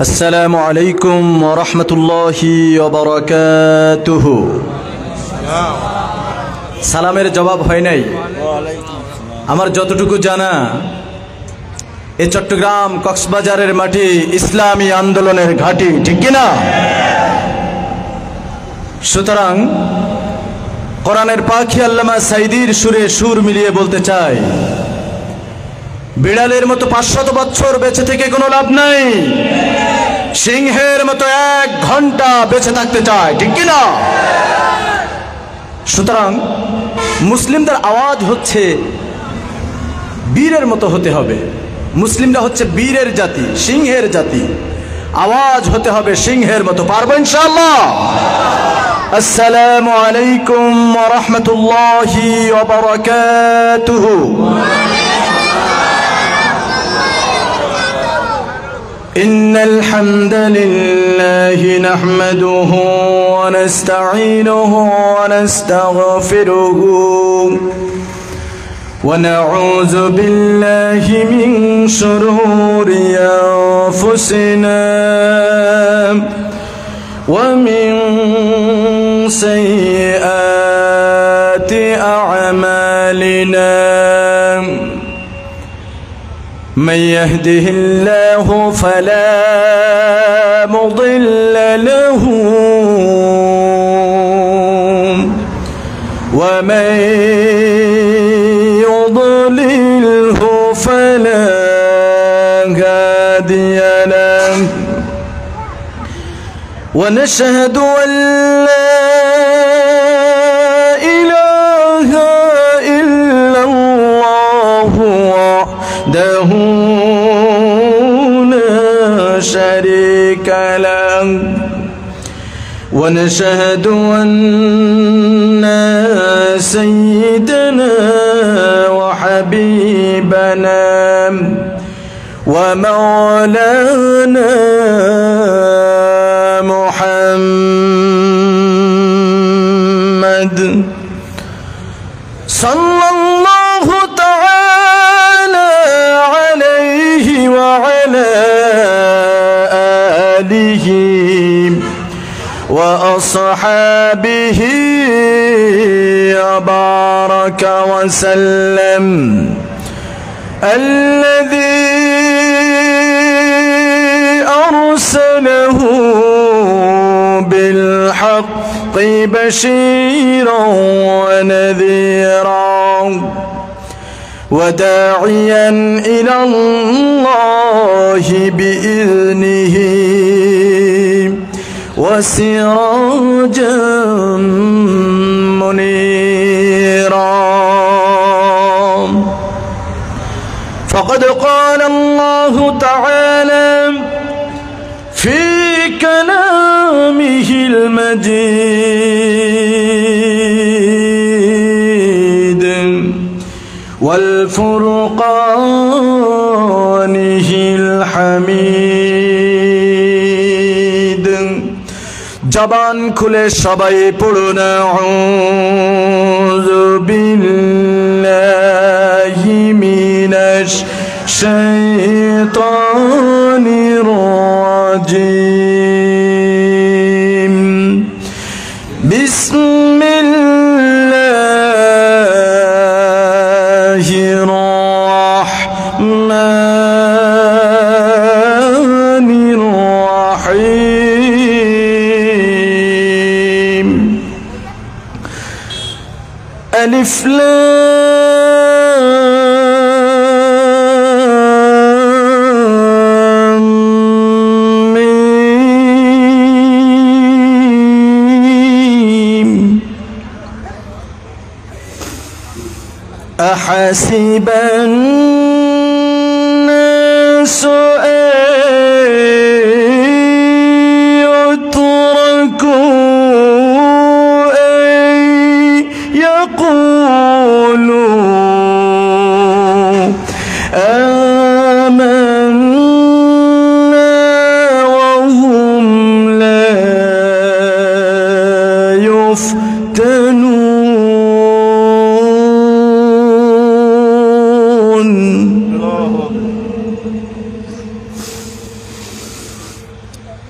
আসসালামু আলাইকুম ওয়া রাহমাতুল্লাহি ওয়া বারাকাতুহু। সালামের জবাব হয় নাই। আমার যতটুকু জানা, এই চট্টগ্রাম কক্সবাজারের মাটি ইসলামী আন্দোলনের ঘাঁটি, ঠিক কিনা? সুতরাং কোরআনের পাখি আল্লামা সাইদির সুরে সুর মিলিয়ে বলতে চাই, বিড়ালের মতো 500 বছর বেঁচে থেকে কোনো লাভ নাই, সিংহের মতো 1 ঘন্টা বেঁচে থাকতে চায়, ঠিক কিনা? সুতরাং মুসলিমদের আওয়াজ হচ্ছে বীরের মতো হতে হবে। মুসলিমরা হচ্ছে বীরের জাতি, সিংহের জাতি। আওয়াজ হতে হবে সিংহের মতো। পারবো ইনশাআল্লাহ? আসসালামু আলাইকুম ওয়া রাহমাতুল্লাহি ওয়া বারাকাতুহু। إن الحمد لله نحمده ونستعينه ونستغفره ونعوذ بالله من شرور أنفسنا ومن سيئات أعمالنا من يهده الله فلا مضل له ومن يضلله فلا هادي له ونشهد أن لا إله إلا الله وحده لا شريك له ونشهد أن سيدنا وحبيبنا ومولانا محمد صلى الله تعالى عليه وعلى آله وأصحابه وبارك وسلم الذي أرسله بالحق بشيرا ونذيرا وداعيا إلى الله بإذنه وسراجا منيرا. فقد قال الله تعالى في كلامه المجيد والفرقانه الحميد. জবান খুলে সবাই পড়ুন আউযু বিল্লাহি মিনাশ শাইতানির রাজিম. বিসমিল্লাহির রাহমানির রাহিম. ألف لام ميم. أحسب الناس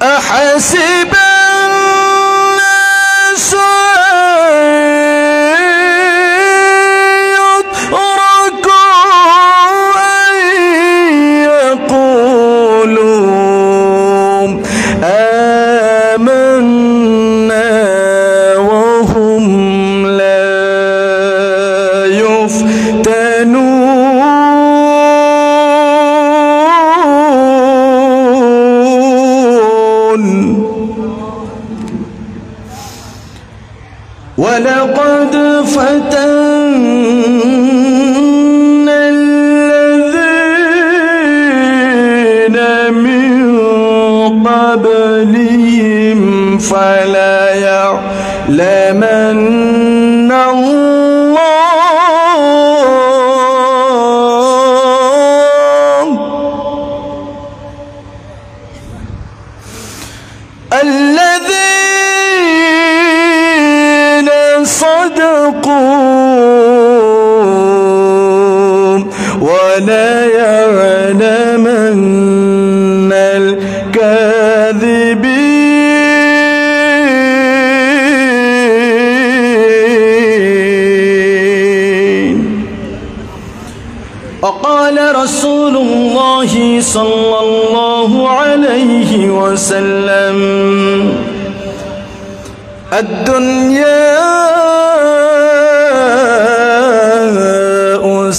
أحسب الناس ولقد فتنا الذين من قبلهم فلا يعلمن الله الذين صدقوا ولا يعلمن الكاذبين. وقال رسول الله صلى الله عليه وسلم الدنيا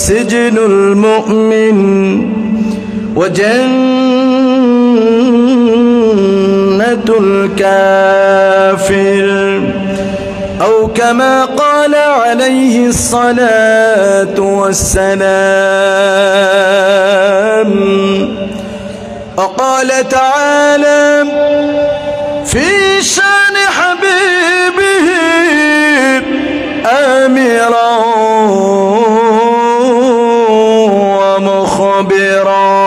سجن المؤمن وجنة الكافر أو كما قال عليه الصلاة والسلام. وقال تعالى في شان حبيبه آمرا ومخبرا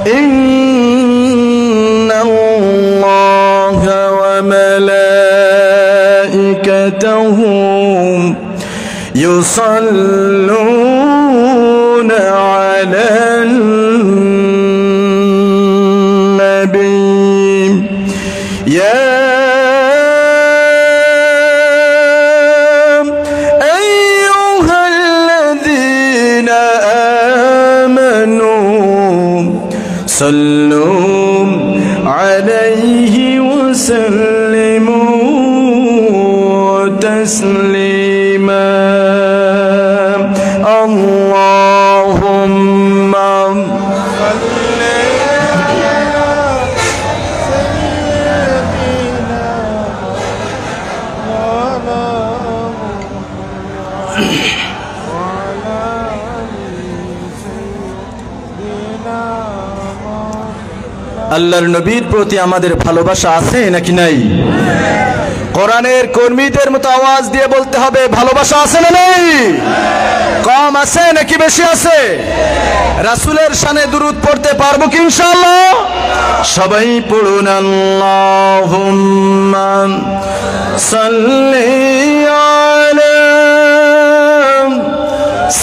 إن الله وملائكته يصلون على النبي يا أيها الذين آمنوا صلوا عليه وسلموا تسليما. اللهم আল্লাহর নবীর প্রতি আমাদের ভালোবাসা আছে নাকি নাই? কোরআনের কর্মীদের মতো আওয়াজ দিয়ে বলতে হবে ভালোবাসা আছে না নেই? কম আছে নাকি বেশি আছে? রাসূলের শানে দুরূদ পড়তে পারবো কি ইনশাআল্লাহ? সবাই পড়ুন আল্লাহুম্মা সাল্লি আলা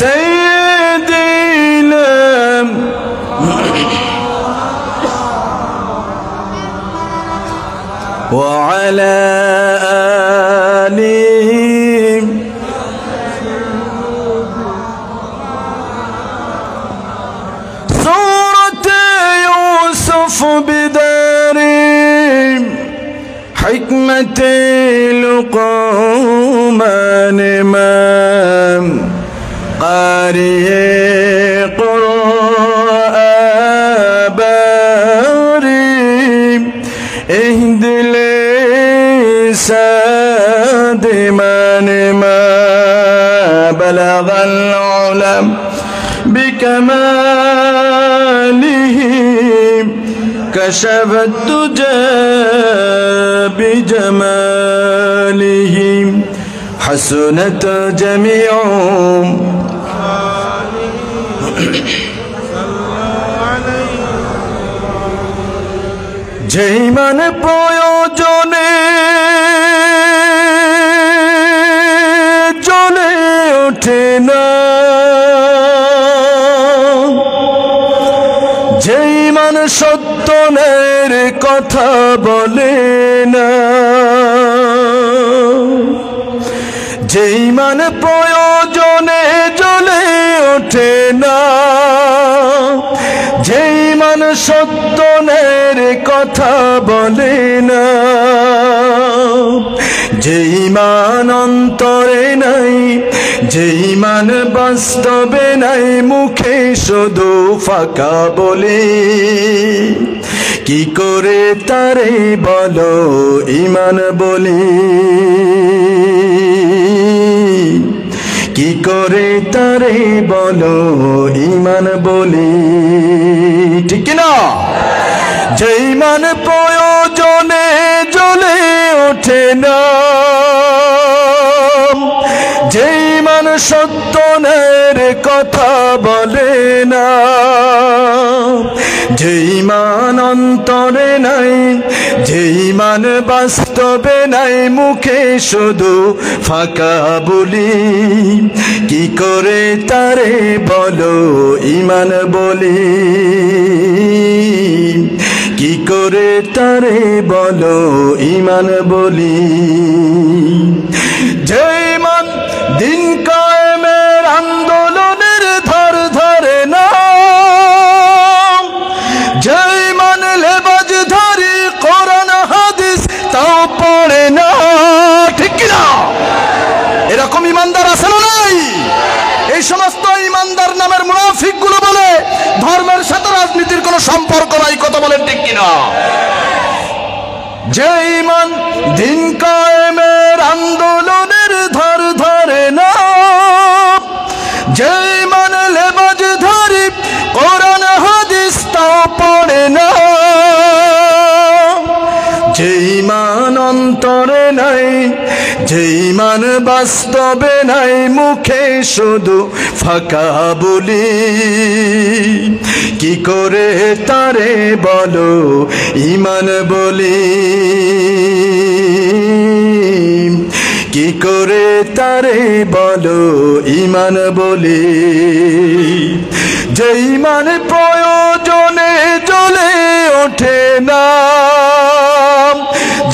সাইয়্যিদিনা وعلى آله سورة يوسف بدار حكمة لقمان إمام قارئ قرآن باري اهد ساد من ما بلغ العلم بكماله كشف الدجى بجماله حسنت جميعهم যেই মানে প্রয়োজনে জ্বলে ওঠে না, যেই মানে সত্য সত্যনের কথা বলে না, যে ঈমান প্রয়োজনে জ্বলে ওঠে না, যে ঈমান সত্যনের কথা বলে না, যে ঈমান অন্তরে নাই, যে ঈমান বাস্তবে নাই, মুখে শুধু ফাঁকা বলে, কি করে তারে বলো ঈমান বলি, কি করে তারে বলো ঈমান বলি, ঠিক না? যে ঈমান প্রয়োজনে জ্বলে ওঠে না, যে ঈমান সত্যনের কথা বলে না, যে ঈমান অন্তরে নাই, যে ঈমান বাস্তবে নাই, মুখে শুধু ফাঁকা বলি, কি করে তারে বলো ঈমান বলি, কি করে তারে বলো ঈমান বলি। যে ঈমান দিন কায়েমের আন্দোলনের ধার ধারে না, যে ঈমান লেবাজধারী কোরআন হাদিস তাও পড়ে না, ঠিক কিনা? এরকম ঈমানদার আছে না নাই? এই সমস্ত ঈমানদার নামের মুনাফিক গুলো বলে ধর্মের সাথে রাজনীতির কোনো সম্পর্ক নাই, কথা বলেন ঠিক কিনা? যে ঈমান দিন কায়েমের আন্দোলনের ধার ধারে না, যে ঈমান লেবাজধারী কোরআন হাদিস তাও পড়ে না, যে ঈমান অন্তরে নাই, যে ঈমান বাস্তবে নাই, মুখে শুধু ফাঁকা বলি, কি করে তারে বলো ঈমান বলি, কি করে তারে বলো ঈমান বলি। যে ঈমান প্রয়োজনে জ্বলে ওঠে না,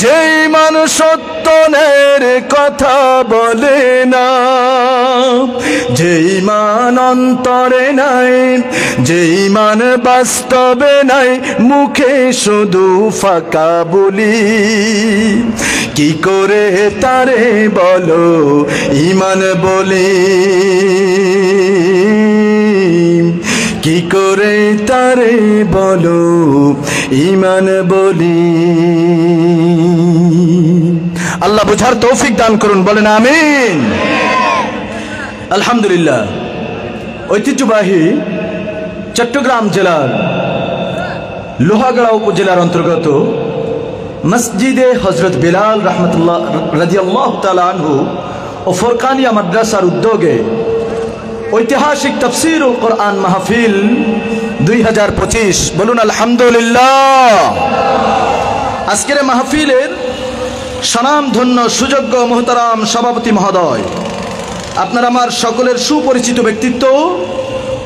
যে ঈমান সত্যনের কথা বলে না, যে ঈমান অন্তরে নাই, যে ঈমান বাস্তবে নাই, মুখে শুধু ফাঁকা বলি, কি করে তারে বলো ঈমান বলি, কি করে তারে বলো ঈমান বলি। আল্লাহ বুঝার তৌফিক দান করুন, বলেন আমিন। আলহামদুলিল্লাহ। ঐতিহ্যবাহী চট্টগ্রাম জেলার লোহাগাড়া উপজেলার অন্তর্গত মসজিদে হযরত বিলাল রাহমাতুল্লাহ রাদিয়াল্লাহু তাআলা আনহু ও ফোরকানিয়া মাদ্রাসার উদ্যোগে ঐতিহাসিক তাফসীরুল কোরআন মাহফিল 2025, বলুন আলহামদুলিল্লাহ। আজকের মাহফিলের স্বনামধন্য সুযোগ্য মুহতারাম সভাপতি মহোদয়, আপনার আমার সকলের সুপরিচিত ব্যক্তিত্ব,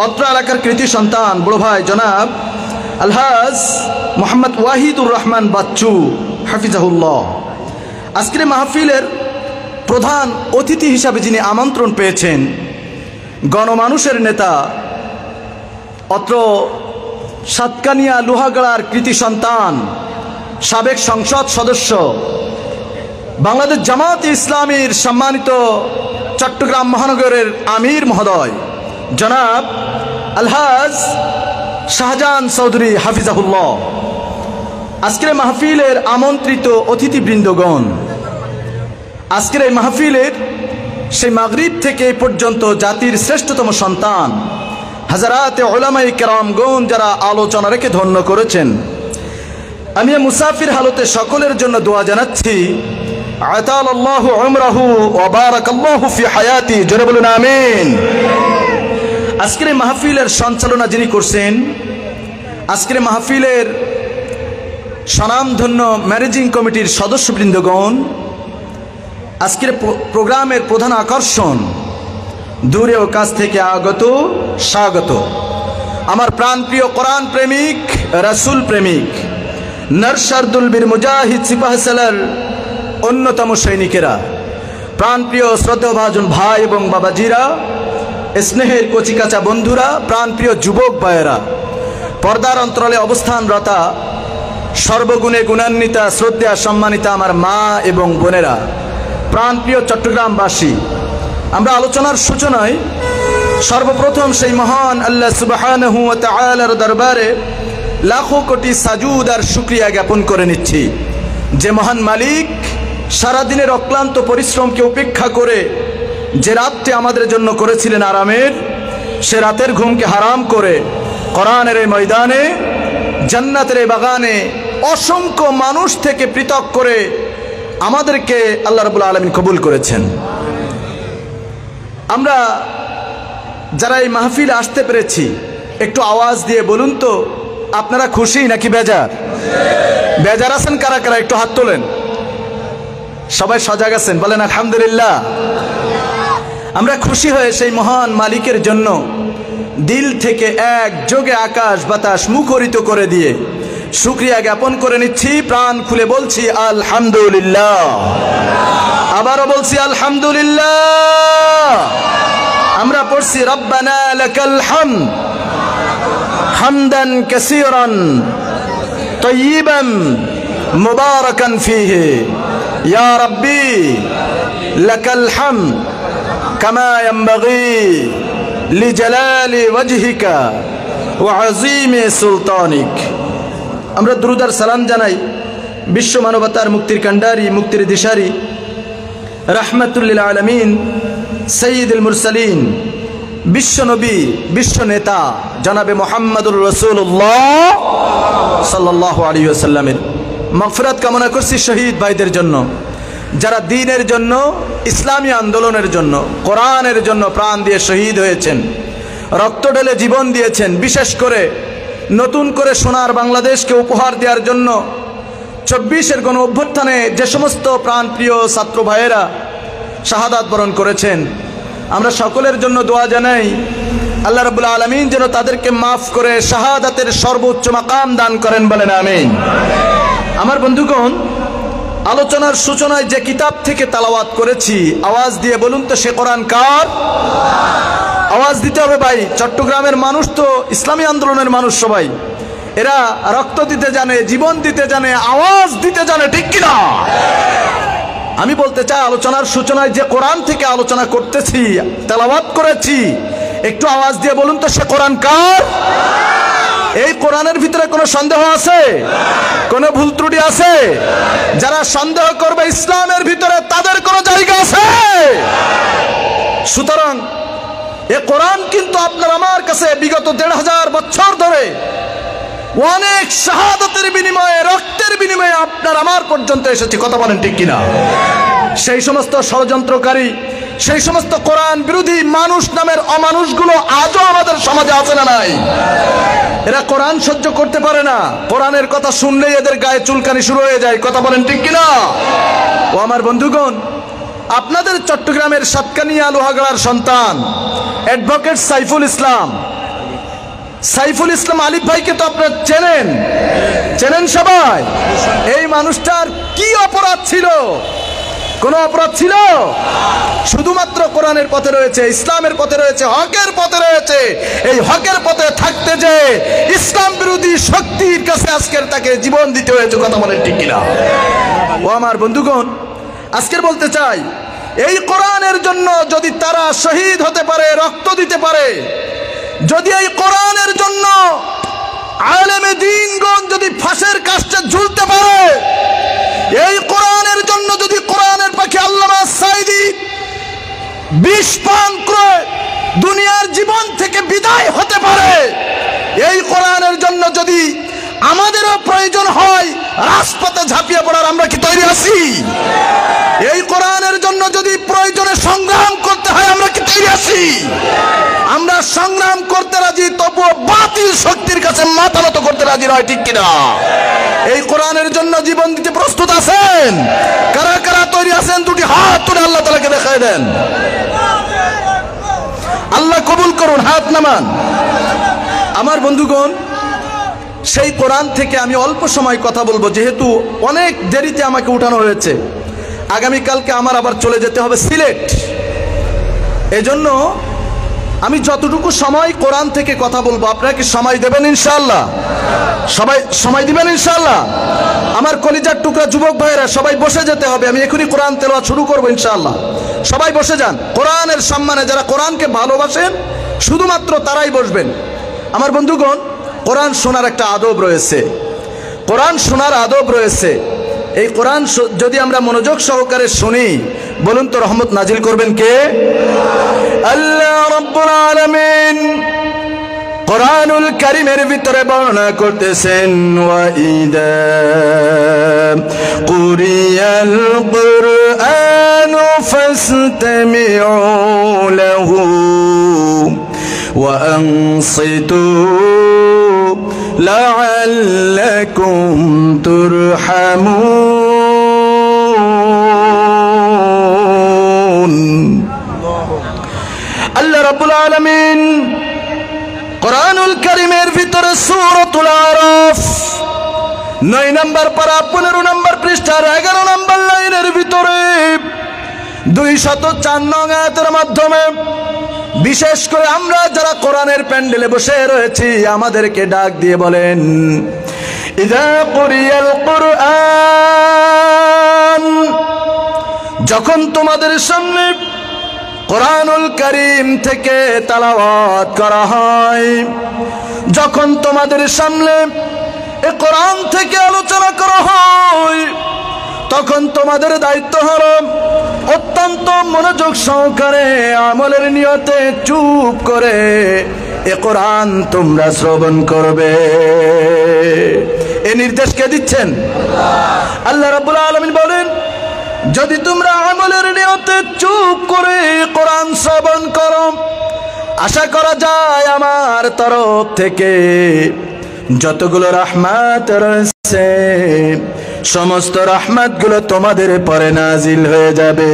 অত্র এলাকার কৃতি সন্তান বড় ভাই জনাব আলহাজ মোহাম্মদ ওয়াহিদুর রহমান বাচ্চু হাফিজাহুল্লাহ, আজকের মাহফিলের প্রধান অতিথি হিসাবে যিনি আমন্ত্রণ পেয়েছেন, গণমানুষের নেতা, অত্র সাতকানিয়া লোহাগাড়ার কৃতি সন্তান, সাবেক সংসদ সদস্য, বাংলাদেশ জামাত ইসলামীর সম্মানিত চট্টগ্রাম মহানগরের আমির মহোদয় জনাব আলহাজ শাহজাহান চৌধুরী হাফিজাহুল্লাহ, আজকের মাহফিলের আমন্ত্রিত অতিথিবৃন্দগণ, আজকের এই মাহফিলের সেই মাগরিব থেকে এই পর্যন্ত জাতির শ্রেষ্ঠতম সন্তান হাজারাতে উলামায়ে কেরামগণ যারা আলোচনা রেখে ধন্য করেছেন, আমি মুসাফির হালতে সকলের জন্য দোয়া জানাচ্ছি, আতালাল্লাহু উমরাহু ওয়া বারাকাল্লাহু ফি হায়াতি, জোরে বলুন আমিন। আজকের মাহফিলের সঞ্চালনা যিনি করছেন, আজকের মাহফিলের স্বনামধন্য ম্যানেজিং কমিটির সদস্যবৃন্দগণ, আজকের প্রোগ্রামের প্রধান আকর্ষণ, দূরে ও কাছ থেকে আগত স্বাগত, আমার প্রাণপ্রিয় কোরআন প্রেমিক, রাসূল প্রেমিক, নরসারদুল বীর মুজাহিদ সিপাহসালার অন্যতম সৈনিকেরা, প্রাণপ্রিয় শ্রদ্ধাভাজন ভাই এবং বাবাজিরা, স্নেহের কচিকাচা বন্ধুরা, প্রাণপ্রিয় যুবক ভাইয়েরা, পর্দার অন্তরালে অবস্থানরতা সর্বগুণে গুণান্বিতা শ্রদ্ধা সম্মানিতা আমার মা এবং বোনেরা, প্রাণপ্রিয় চট্টগ্রামবাসী, আমরা আলোচনার সূচনায় সর্বপ্রথম সেই মহান আল্লাহ সুবহানাহু ওয়া তাআলার দরবারে লাখো কোটি সাজুদ আর শুকরিয়া জ্ঞাপন করে নিচ্ছি, যে মহান মালিক সারাদিনের অক্লান্ত পরিশ্রমকে উপেক্ষা করে যে রাতটি আমাদের জন্য করেছিলেন আরামের, সে রাতের ঘুমকে হারাম করে কোরআনের এই ময়দানে, জান্নাতের এই বাগানে অসংখ্য মানুষ থেকে পৃথক করে আমাদেরকে আল্লাহ রাব্বুল আলামিন কবুল করেছেন। আমরা যারা এই মাহফিলে আসতে পেরেছি, একটু আওয়াজ দিয়ে বলুন তো আপনারা খুশি নাকি বেজার? বেজার আছেন কারা কারা? একটু হাত তোলেন। সবাই সজাগ আছেন? বলেন আলহামদুলিল্লাহ। আমরা খুশি হয়ে সেই মহান মালিকের জন্য দিল থেকে এক যোগে আকাশ বাতাস মুখরিত করে দিয়ে শুকরিয়া জ্ঞাপন করে নিচ্ছি, প্রাণ খুলে বলছি আলহামদুলিল্লাহ। আবারও বলছি আলহামদুলিল্লাহ। আমরা পড়ছি রব্বানা লাকাল হামদ হামদান কাসীরান তাইয়িবান মুবারাকান ফীহি ইয়া রাব্বি লাকাল হামদ কামা ইয়ানবাগি লিজালালি ওয়াজহিকা ওয়া আযীমি সুলতানিক। আমরা দুরূদ আর সালাম জানাই বিশ্ব মানবতার মুক্তির কাণ্ডারি, মুক্তির দিশারি, রাহমাতুল লিল আলামিন, সাইয়্যিদুল মুরসালিন, বিশ্বনবী, বিশ্ব নেতা জনাবে মুহাম্মদুর রাসূলুল্লাহ সাল্লাল্লাহু আলাইহি ওয়াসাল্লামের মাগফিরাত কামনা করছি শহীদ ভাইদের জন্য, যারা দ্বীনের জন্য, ইসলামী আন্দোলনের জন্য, কোরআনের জন্য প্রাণ দিয়ে শহীদ হয়েছেন, রক্ত ঢেলে জীবন দিয়েছেন। বিশেষ করে নতুন করে সোনার বাংলাদেশকে উপহার দেওয়ার জন্য 24-এর গণ অভ্যুত্থানে যে সমস্ত প্রাণপ্রিয় ছাত্র ভাইয়েরা শাহাদাত বরণ করেছেন, আমরা সকলের জন্য দোয়া জানাই আল্লাহ রাব্বুল আলামিন যেন তাদেরকে মাফ করে শাহাদাতের সর্বোচ্চ মাকাম দান করেন, বলেন আমিন। আমার বন্ধুগণ, আলোচনার সূচনায় যে কিতাব থেকে তেলাওয়াত করেছি, আওয়াজ দিয়ে বলুন তো সে কোরআন কার? আওয়াজ দিতে হবে ভাই। চট্টগ্রামের মানুষ তো ইসলামী আন্দোলনের মানুষ, সবাই এরা রক্ত দিতে জানে, জীবন দিতে জানে, আওয়াজ দিতে জানে, ঠিক কিনা? আমি বলতে চাই আলোচনার সূচনায় যে কোরআন থেকে আলোচনা করতেছি, তেলাওয়াত করেছি, একটু আওয়াজ দিয়ে বলুন তো সে কোরআন কার? এই কোরআনের ভিতরে কোনো সন্দেহ আছে? কোনো ভুল ত্রুটি আছে? যারা সন্দেহ করবে ইসলামের ভিতরে, তাদের কোনো জায়গা আছে? সুতরাং এ কোরআন কিন্তু আপনার আমার কাছে বিগত 1500 বছর ধরে অনেক শাহাদাতের বিনিময়ে, রক্তের বিনিময়ে আপনার আমার পর্যন্ত এসেছে, কথা বলেন ঠিক কিনা? সেই সমস্ত ষড়যন্ত্রকারী, সেই সমস্ত কোরআন বিরোধী মানুষ নামের অমানুষগুলো আজও আমাদের সমাজে আছে না নাই? এরা কোরআন সহ্য করতে পারে না, কোরআনের কথা শুনলেই এদের গায়ে চুলকানি শুরু হয়ে যায়, কথা বলেন ঠিক কিনা? ও আমার বন্ধুগণ, আপনাদের চট্টগ্রামের সাতকানিয়া লোহাগড়ার সন্তান অ্যাডভোকেট সাইফুল ইসলাম, সাইফুল ইসলাম আলিফ ভাইকে তো আপনারা চেনেন, চেনেন সবাই। এই মানুষটার কি অপরাধ ছিল? কোনো অপরাধ ছিল? শুধুমাত্র কোরআনের পথে রয়েছে, ইসলামের পথে রয়েছে, হকের পথে রয়েছে। এই হকের পথে থাকতে যে ইসলাম বিরোধী শক্তির কাছে আজকের তাকে জীবন দিতে হয়েছে, কথা বলেন ঠিক কিনা? ও আমার বন্ধুগণ, আজকের বলতে চাই, এই কোরআনের জন্য যদি তারা শহীদ হতে পারে, রক্ত দিতে পারে, যদি এই কোরআনের জন্য আলেমে দ্বীনগণ যদি ফাঁসের কাস্টে ঝুলতে পারে, এই কোরআনের জন্য যদি কোরআনের পাখি আল্লামা সাঈদী বিষ পান করে দুনিয়ার জীবন থেকে বিদায় হতে পারে, এই কোরআনের জন্য যদি আমাদেরও প্রয়োজন হয় রাজপথে ঝাঁপিয়ে পড়ার, আমরা কি তৈরি আছি? এই কোরআনের জন্য যদি প্রয়োজনে সংগ্রাম করতে হয়, আমরা কি তৈরি আছি? আমরা সংগ্রাম করতে রাজি, তবুও বাতিল শক্তির কাছে মাথা নত করতে রাজি নয়, ঠিক কিনা? এই কোরআনের জন্য জীবন দিতে প্রস্তুত আছেন? কারা কারা তৈরি আছেন? দুটি হাত তুলে আল্লাহ তাআলাকে দেখায় দেন। আল্লাহ কবুল করুন, হাত নামান। আমার বন্ধুগণ, সেই কোরআন থেকে আমি অল্প সময় কথা বলবো, যেহেতু অনেক দেরিতে আমাকে উঠানো হয়েছে। আগামীকালকে আমার আবার চলে যেতে হবে সিলেট। এজন্য আমি যতটুকু সময় কোরআন থেকে কথা বলবো, আপনারা কি সময় দেবেন ইনশাআল্লাহ? সবাই সময় দিবেন ইনশাআল্লাহ? আমার কলিজার টুকরা যুবক ভাইয়েরা, সবাই বসে যেতে হবে। আমি এখনই কোরআন তেলাওয়াত শুরু করবো ইনশাআল্লাহ। সবাই বসে যান। কোরআনের সম্মানে যারা কোরআনকে ভালোবাসেন শুধুমাত্র তারাই বসবেন। আমার বন্ধুগণ, কোরআন শোনার একটা আদব রয়েছে, কোরআন শোনার আদব রয়েছে। এই কোরআন যদি আমরা মনোযোগ সহকারে শুনি, বলুন তো রহমত নাজিল করবেন কে? আল্লাহ রাব্বুল আলামিন কোরআনুল কারীমের ভিতরে বর্ণনা করতেছেন, ওয়া ইদা কুরিয়াল কুরআনু ফাসতামিউ লাহু ওয়া আনসিতু লাআল্লাকুম তুরহামুন। আল্লাহ রাব্বুল আলামিন কোরআনুল কারীমের ভিতরে সূরাতুল আরাফ 9 নম্বর পারা 15 নম্বর পৃষ্ঠার 11 নম্বর লাইনের ভিতরে 204 নং আয়াতের মাধ্যমে বিশেষ করে আমরা যারা কোরআনের প্যান্ডেলে বসে রয়েছি আমাদেরকে ডাক দিয়ে বলেন, ইযা কুরিয়াল কুরআন, যখন তোমাদের সামনে কোরআনুল কারীম থেকে তেলাওয়াত করা হয়, যখন তোমাদের সামনে এই কোরআন থেকে আলোচনা করা হয়, তখন তোমাদের দায়িত্ব হলো অত্যন্ত মনোযোগ সহকারে আমলের নিয়তে চুপ করে এ কোরআন তোমরা শ্রবণ করবে। এই নির্দেশ কে দিচ্ছেন? আল্লাহ রাব্বুল আলামিন বলেন, যদি তোমরা আমলের নিয়তে চুপ করে কোরআন শ্রবণ করো, আশা করা যায় আমার তরফ থেকে যতগুলো রহমত রয়েছে সমস্ত রহমতগুলো তোমাদের পরে নাজিল হয়ে যাবে।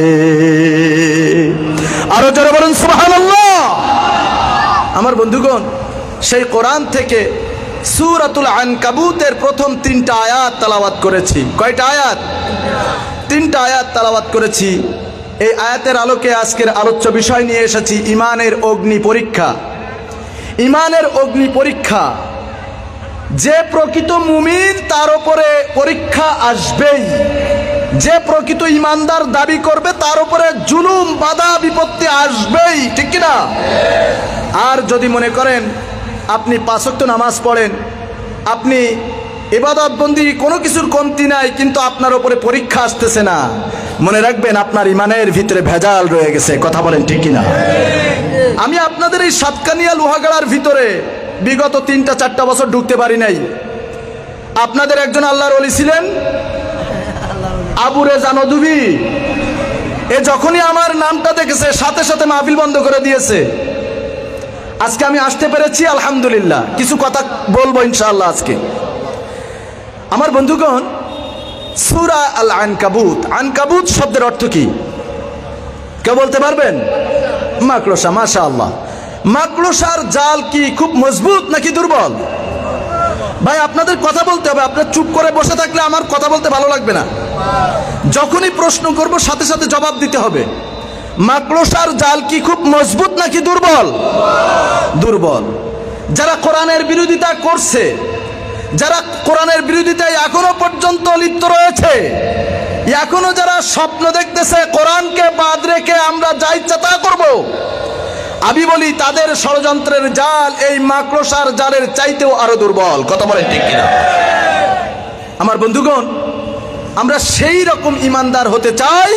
আরো যারা বলেন সুবহানাল্লাহ। আমার বন্ধুগণ, সেই কোরআন থেকে সূরাতুল আনকাবুতের প্রথম 3টা আয়াত তেলাওয়াত করেছি। কয়টা আয়াত? 3টা আয়াত তেলাওয়াত করেছি। এই আয়াতের আলোকে আজকের আলোচ্য বিষয় নিয়ে এসেছি ঈমানের অগ্নি পরীক্ষা। ঈমানের অগ্নি পরীক্ষা, যে প্রকৃত মুমিন তার উপরে পরীক্ষা আসবেই। যে প্রকৃত ঈমানদার দাবি করবে তার উপরে জুলুম বাধা বিপত্তি আসবেই, ঠিক কি না? আর যদি মনে করেন আপনি 5 ওয়াক্ত নামাজ পড়েন, আপনি ইবাদত বন্দি কোনো কিছুর কমতি নাই, কিন্তু আপনার উপরে পরীক্ষা আসতেছে না, মনে রাখবেন আপনার ঈমানের ভিতরে ভেজাল রয়ে গেছে। কথা বলেন ঠিক কি না? আমি আপনাদের এই সাতকানিয়া লোহাগাড়ার ভিতরে বিগত 3-4টা বছর ঢুকতে পারি নাই। আপনাদের একজন আল্লাহর ওলি ছিলেন আবু রেজা নদভী। এ যখনই আমার নামটা দেখেছে সাথে সাথে মাহফিল বন্ধ করে দিয়েছে। আজকে আমি আসতে পেরেছি, আলহামদুলিল্লাহ। কিছু কথা বলবো ইনশাআল্লাহ আজকে। আমার বন্ধুগণ, সূরা আল আনকাবুত, আনকাবুত শব্দের অর্থ কি কেউ বলতে পারবেন? মাকড়সা। মাশাআল্লাহ। মাকড়সার জাল কি খুব মজবুত নাকি দুর্বল? ভাই আপনাদের কথা বলতে হবে। আপনার চুপ করে বসে থাকলে আমার কথা বলতে ভালো লাগবে না। যখনই প্রশ্ন করব সাথে সাথে জবাব দিতে হবে। মাকড়সার জাল কি খুব মজবুত নাকি দুর্বল? দুর্বল। যারা কোরআনের বিরোধিতা করছে, যারা কোরআনের বিরোধিতায় এখনো পর্যন্ত লিপ্ত রয়েছে, এখনো যারা স্বপ্ন দেখতেছে কোরআনকে বাদ রেখে আমরা যা ইচ্ছা তা করব, আমি বলি তাদের ষড়যন্ত্রের জাল এই মাকড়সার জালের চাইতেও আরো দুর্বল। কথা বলেন ঠিক কিনা? আমার বন্ধুগণ, আমরা সেই রকম ঈমানদার হতে চাই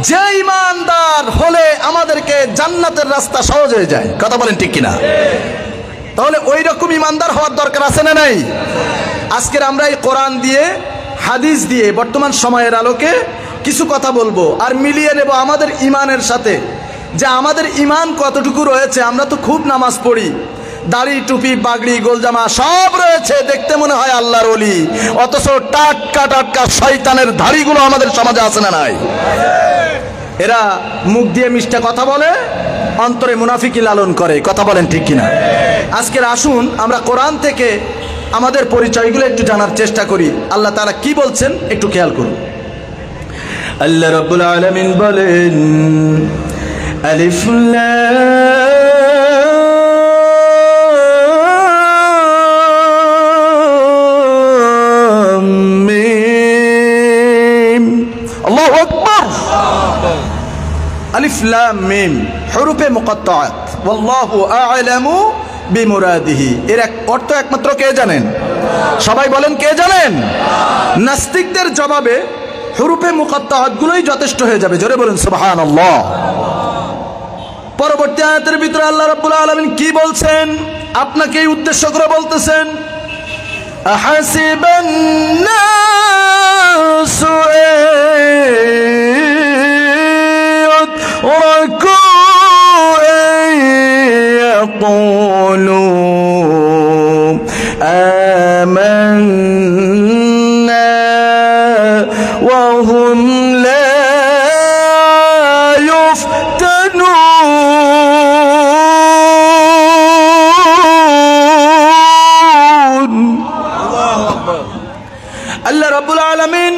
যে ঈমানদার হলে আমাদেরকে জান্নাতের রাস্তা সহজ হয়ে যায়। কথা বলেন ঠিক কিনা? তাহলে ওই রকম ঈমানদার হওয়ার দরকার আছে না নাই? আজকের আমরা এই কোরআন দিয়ে হাদিস দিয়ে বর্তমান সময়ের আলোকে কিছু কথা বলবো আর মিলিয়ে নেব আমাদের ঈমানের সাথে, যে আমাদের ঈমান কতটুকু রয়েছে। আমরা তো খুব নামাজ পড়ি, দাড়ি টুপি পাগড়ি গোলজামা সব রয়েছে, দেখতে মনে হয় আল্লাহর ওলি, অথচ টাটকা টাটকা শয়তানের ধাড়িগুলো আমাদের সমাজে আছে না নাই? এরা মুখ দিয়ে মিষ্টি কথা বলে অন্তরে মুনাফিকি লালন করে। কথা বলেন ঠিক কিনা? আজকের আসুন আমরা কোরআন থেকে আমাদের পরিচয়গুলো একটু জানার চেষ্টা করি। আল্লাহ তাআলা কি বলছেন একটু খেয়াল করুন। আল্লাহ রাব্বুল আলামিন বলেন, আলিফ লাম মিম। আল্লাহু আকবার। আলিফ লাম মিম হুরুফে মুকাত্তাআত, ওয়াল্লাহু আ'লামু বিমুরাদিহি। এর অর্থ একমাত্র কে জানেন? সবাই বলেন, কে জানেন? নাস্তিকদের জবাবে হুরুফে মুকাত্তাআত গুলোই যথেষ্ট হয়ে যাবে। জোরে বলুন সুবহানাল্লাহ। পরবর্তী আয়াতের ভিতরে আল্লাহ রাব্বুল আলামিন কি বলছেন? আপনাকেই উদ্দেশ্য করে বলতেছেন, আহাসিবান নাসু ইয়াতরাকু ইয়াকুলু আমান্না ওয়া হুম লা আল্লাহ রাব্বুল আলামিন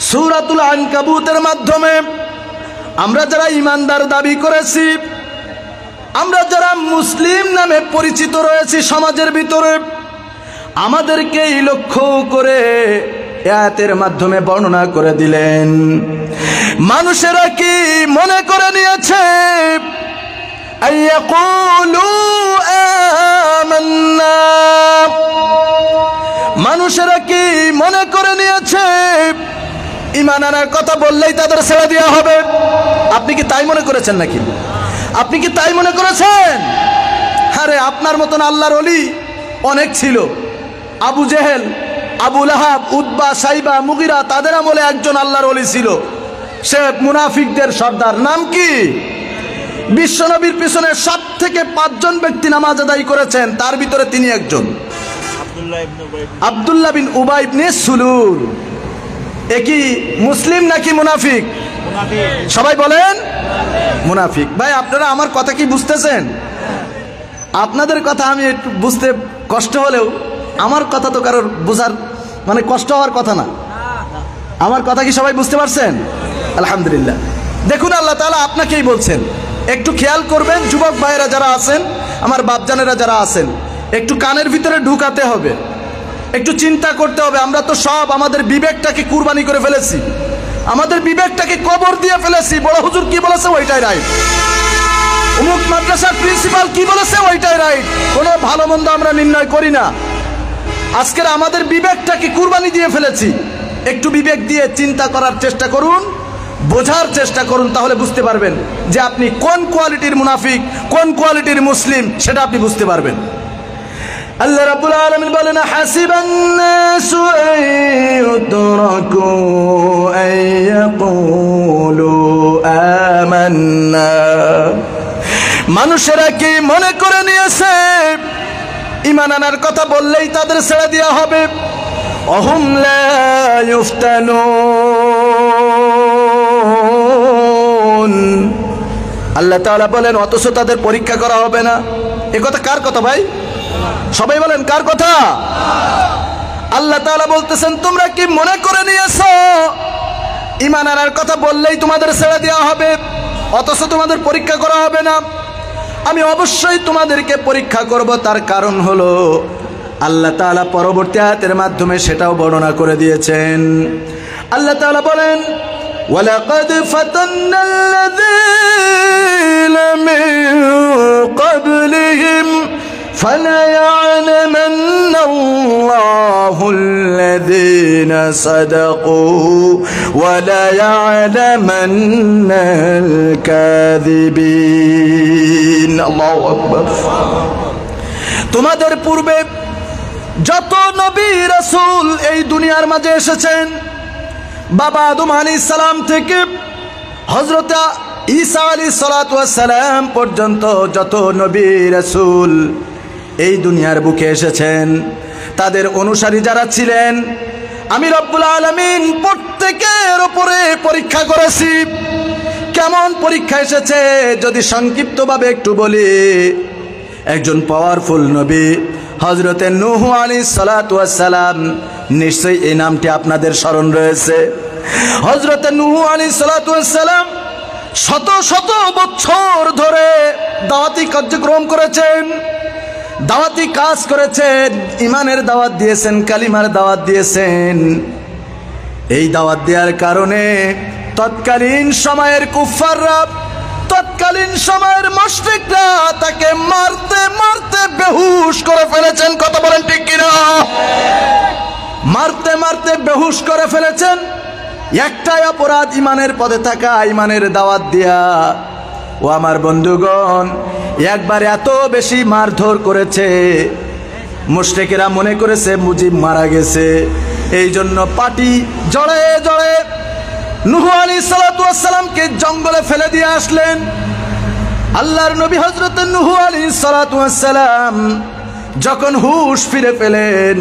সূরাতুল আনকাবুতের মাধ্যমে আমরা যারা ঈমানদার দাবি করেছি, আমরা যারা মুসলিম নামে পরিচিত রয়েছি সমাজের ভিতরে, আমাদেরকেই লক্ষ্য করে আয়াতের মাধ্যমে বর্ণনা করে দিলেন। মানুষেরা কি মনে করে নিয়েছে? আইয়াকুলু আমান্না। মানুষেরা কি মনে করে নিয়েছে ঈমান আনার কথা বললেই তাদের ছেড়ে দেওয়া হবে? আপনি কি তাই মনে করেছেন নাকি? আপনি কি তাই মনে করেছেন? আরে আপনার মতন আল্লাহর ওলি অনেক ছিল। আবু জেহেল, আবু লাহাব, উতবা, সাইবা, মুগিরা, তাদের আমলে একজন আল্লাহর ওলি ছিল। সে মুনাফিকদের সর্দার। নাম কি? বিশ্বনবীর পিছনে সব থেকে 5 জন ব্যক্তি নামাজ আদায় করেছেন, তার ভিতরে তিনি একজন। আব্দুল্লাহ বিন উবাই ইবনে সুলুল। এ কি মুসলিম নাকি মুনাফিক? সবাই বলেন মুনাফিক। ভাই আপনারা আমার কথা কি বুঝতেছেন? আপনাদের কথা আমি একটু বুঝতে কষ্ট হলেও আমার কথা তো কারোর বোঝার মানে কষ্ট হওয়ার কথা না। আমার কথা কি সবাই বুঝতে পারছেন? আলহামদুলিল্লাহ। দেখুন আল্লাহ তাআলা আপনাকেই বলছেন, একটু খেয়াল করবেন। যুবক ভাইয়েরা যারা আছেন, আমার বাপজানেরা যারা আছেন, একটু কানের ভিতরে ঢুকাতে হবে, একটু চিন্তা করতে হবে। আমরা তো সব আমাদের বিবেকটাকে কুরবানি করে ফেলেছি, আমাদের বিবেকটাকে কবর দিয়ে ফেলেছি। বড় হুজুর কি বলেছে ওইটাই রাইট, অমুক মাদ্রাসার প্রিন্সিপাল কি বলেছে ওইটাই রাইট। কোনো ভালো মন্দ আমরা নির্ণয় করি না। আজকের আমাদের বিবেকটাকে কুরবানি দিয়ে ফেলেছি। একটু বিবেক দিয়ে চিন্তা করার চেষ্টা করুন, বোঝার চেষ্টা করুন, তাহলে বুঝতে পারবেন যে আপনি কোন কোয়ালিটির মুনাফিক, কোন কোয়ালিটির মুসলিম, সেটা আপনি বুঝতে পারবেন। আল্লাহ রাব্বুল আলামিন বলেন, হাসিবান নাসু আইয়ুতরাকু আইয়াকুলু আমান্না। মানুষেরা কি মনে করে নিয়েছে ঈমান আনার কথা বললেই তাদের ছেড়ে দেওয়া হবে? অহুম লা ইফতানুন। আল্লাহ তাআলা বলেন অথচ তাদের পরীক্ষা করা হবে না। এ কথা কার কথা ভাই? সবাই বলেন কার কথা? আল্লাহ তাআলা বলতেছেন, তোমরা কি মনে করে নিয়েছো ঈমান আনার কথা বললেই তোমাদের ছেড়ে দেওয়া হবে, অথচ তোমাদের পরীক্ষা করা হবে না? আমি অবশ্যই তোমাদেরকে পরীক্ষা করব। তার কারণ হলো আল্লাহ তাআলা পরবর্তী আয়াতের মাধ্যমে সেটাও বর্ণনা করে দিয়েছেন। আল্লাহ তাআলা বলেন, ওয়ালাকাদ ফাতান্নাল্লাযীনা মিন ক্বাবলিহিম فَلَيَعْلَمَنَّ اللَّهُ الَّذِينَ صَدَقُوا وَلَيَعْلَمَنَّ الْكَاذِبِينَ। আল্লাহু আকবার। তোমাদের পূর্বে যত নবী রাসূল এই দুনিয়ার মাঝে এসেছেন, বাবা আদম আলাইহিস সালাম থেকে হযরত ঈসা আলাইহিস সালাতু ওয়াস সালাম পর্যন্ত যত নবী রাসূল এই দুনিয়ার বুকে এসেছেন, তাদের অনুসারী যারা ছিলেন, আমি রব্বুল আলামিন প্রত্যেকের উপরে পরীক্ষা করেছি। কেমন পরীক্ষা এসেছে যদি সংক্ষিপ্তভাবে একটু বলি। একজন পাওয়ারফুল নবী হযরতে নূহ আলাইহিস সালাতু ওয়াস সালাম, নিশ্চয়ই এই নামটি আপনাদের স্মরণ রয়েছে। হযরতে নূহ আলাইহিস সালাতু ওয়াস সালাম শত শত বছর ধরে দাওয়াতি কার্যক্রম করেছেন, দাওয়াতি কাজ করেছেন, ঈমানের দাওয়াত দিয়েছেন, কালিমার দাওয়াত দিয়েছেন। এই দাওয়াত দেওয়ার কারণে তৎকালীন সময়ের কুফাররা, তৎকালীন সময়ের মুশরিকরা তাকে মারতে মারতে বেহুশ করে ফেলেছেন। কথা বলেন ঠিক কিনা? মারতে মারতে বেহুশ করে ফেলেছেন। একটাই অপরাধ, ঈমানের পথে থাকা, ঈমানের দাওয়াত দেয়া। ও আমার বন্ধুগণ, একবার এত বেশি মারধর করেছে, মুশরিকেরা মনে করেছে মুজিব মারা গেছে। এই জন্য পাটি জড়ে জড়ে নূহ আলাইহিস সালাতু ওয়াস সালামকে জঙ্গলে ফেলে দিয়ে আসলেন। আল্লাহর নবী হযরত নূহ আলাইহিস সালাতু ওয়াস সালাম যখন হুশ ফিরে পেলেন,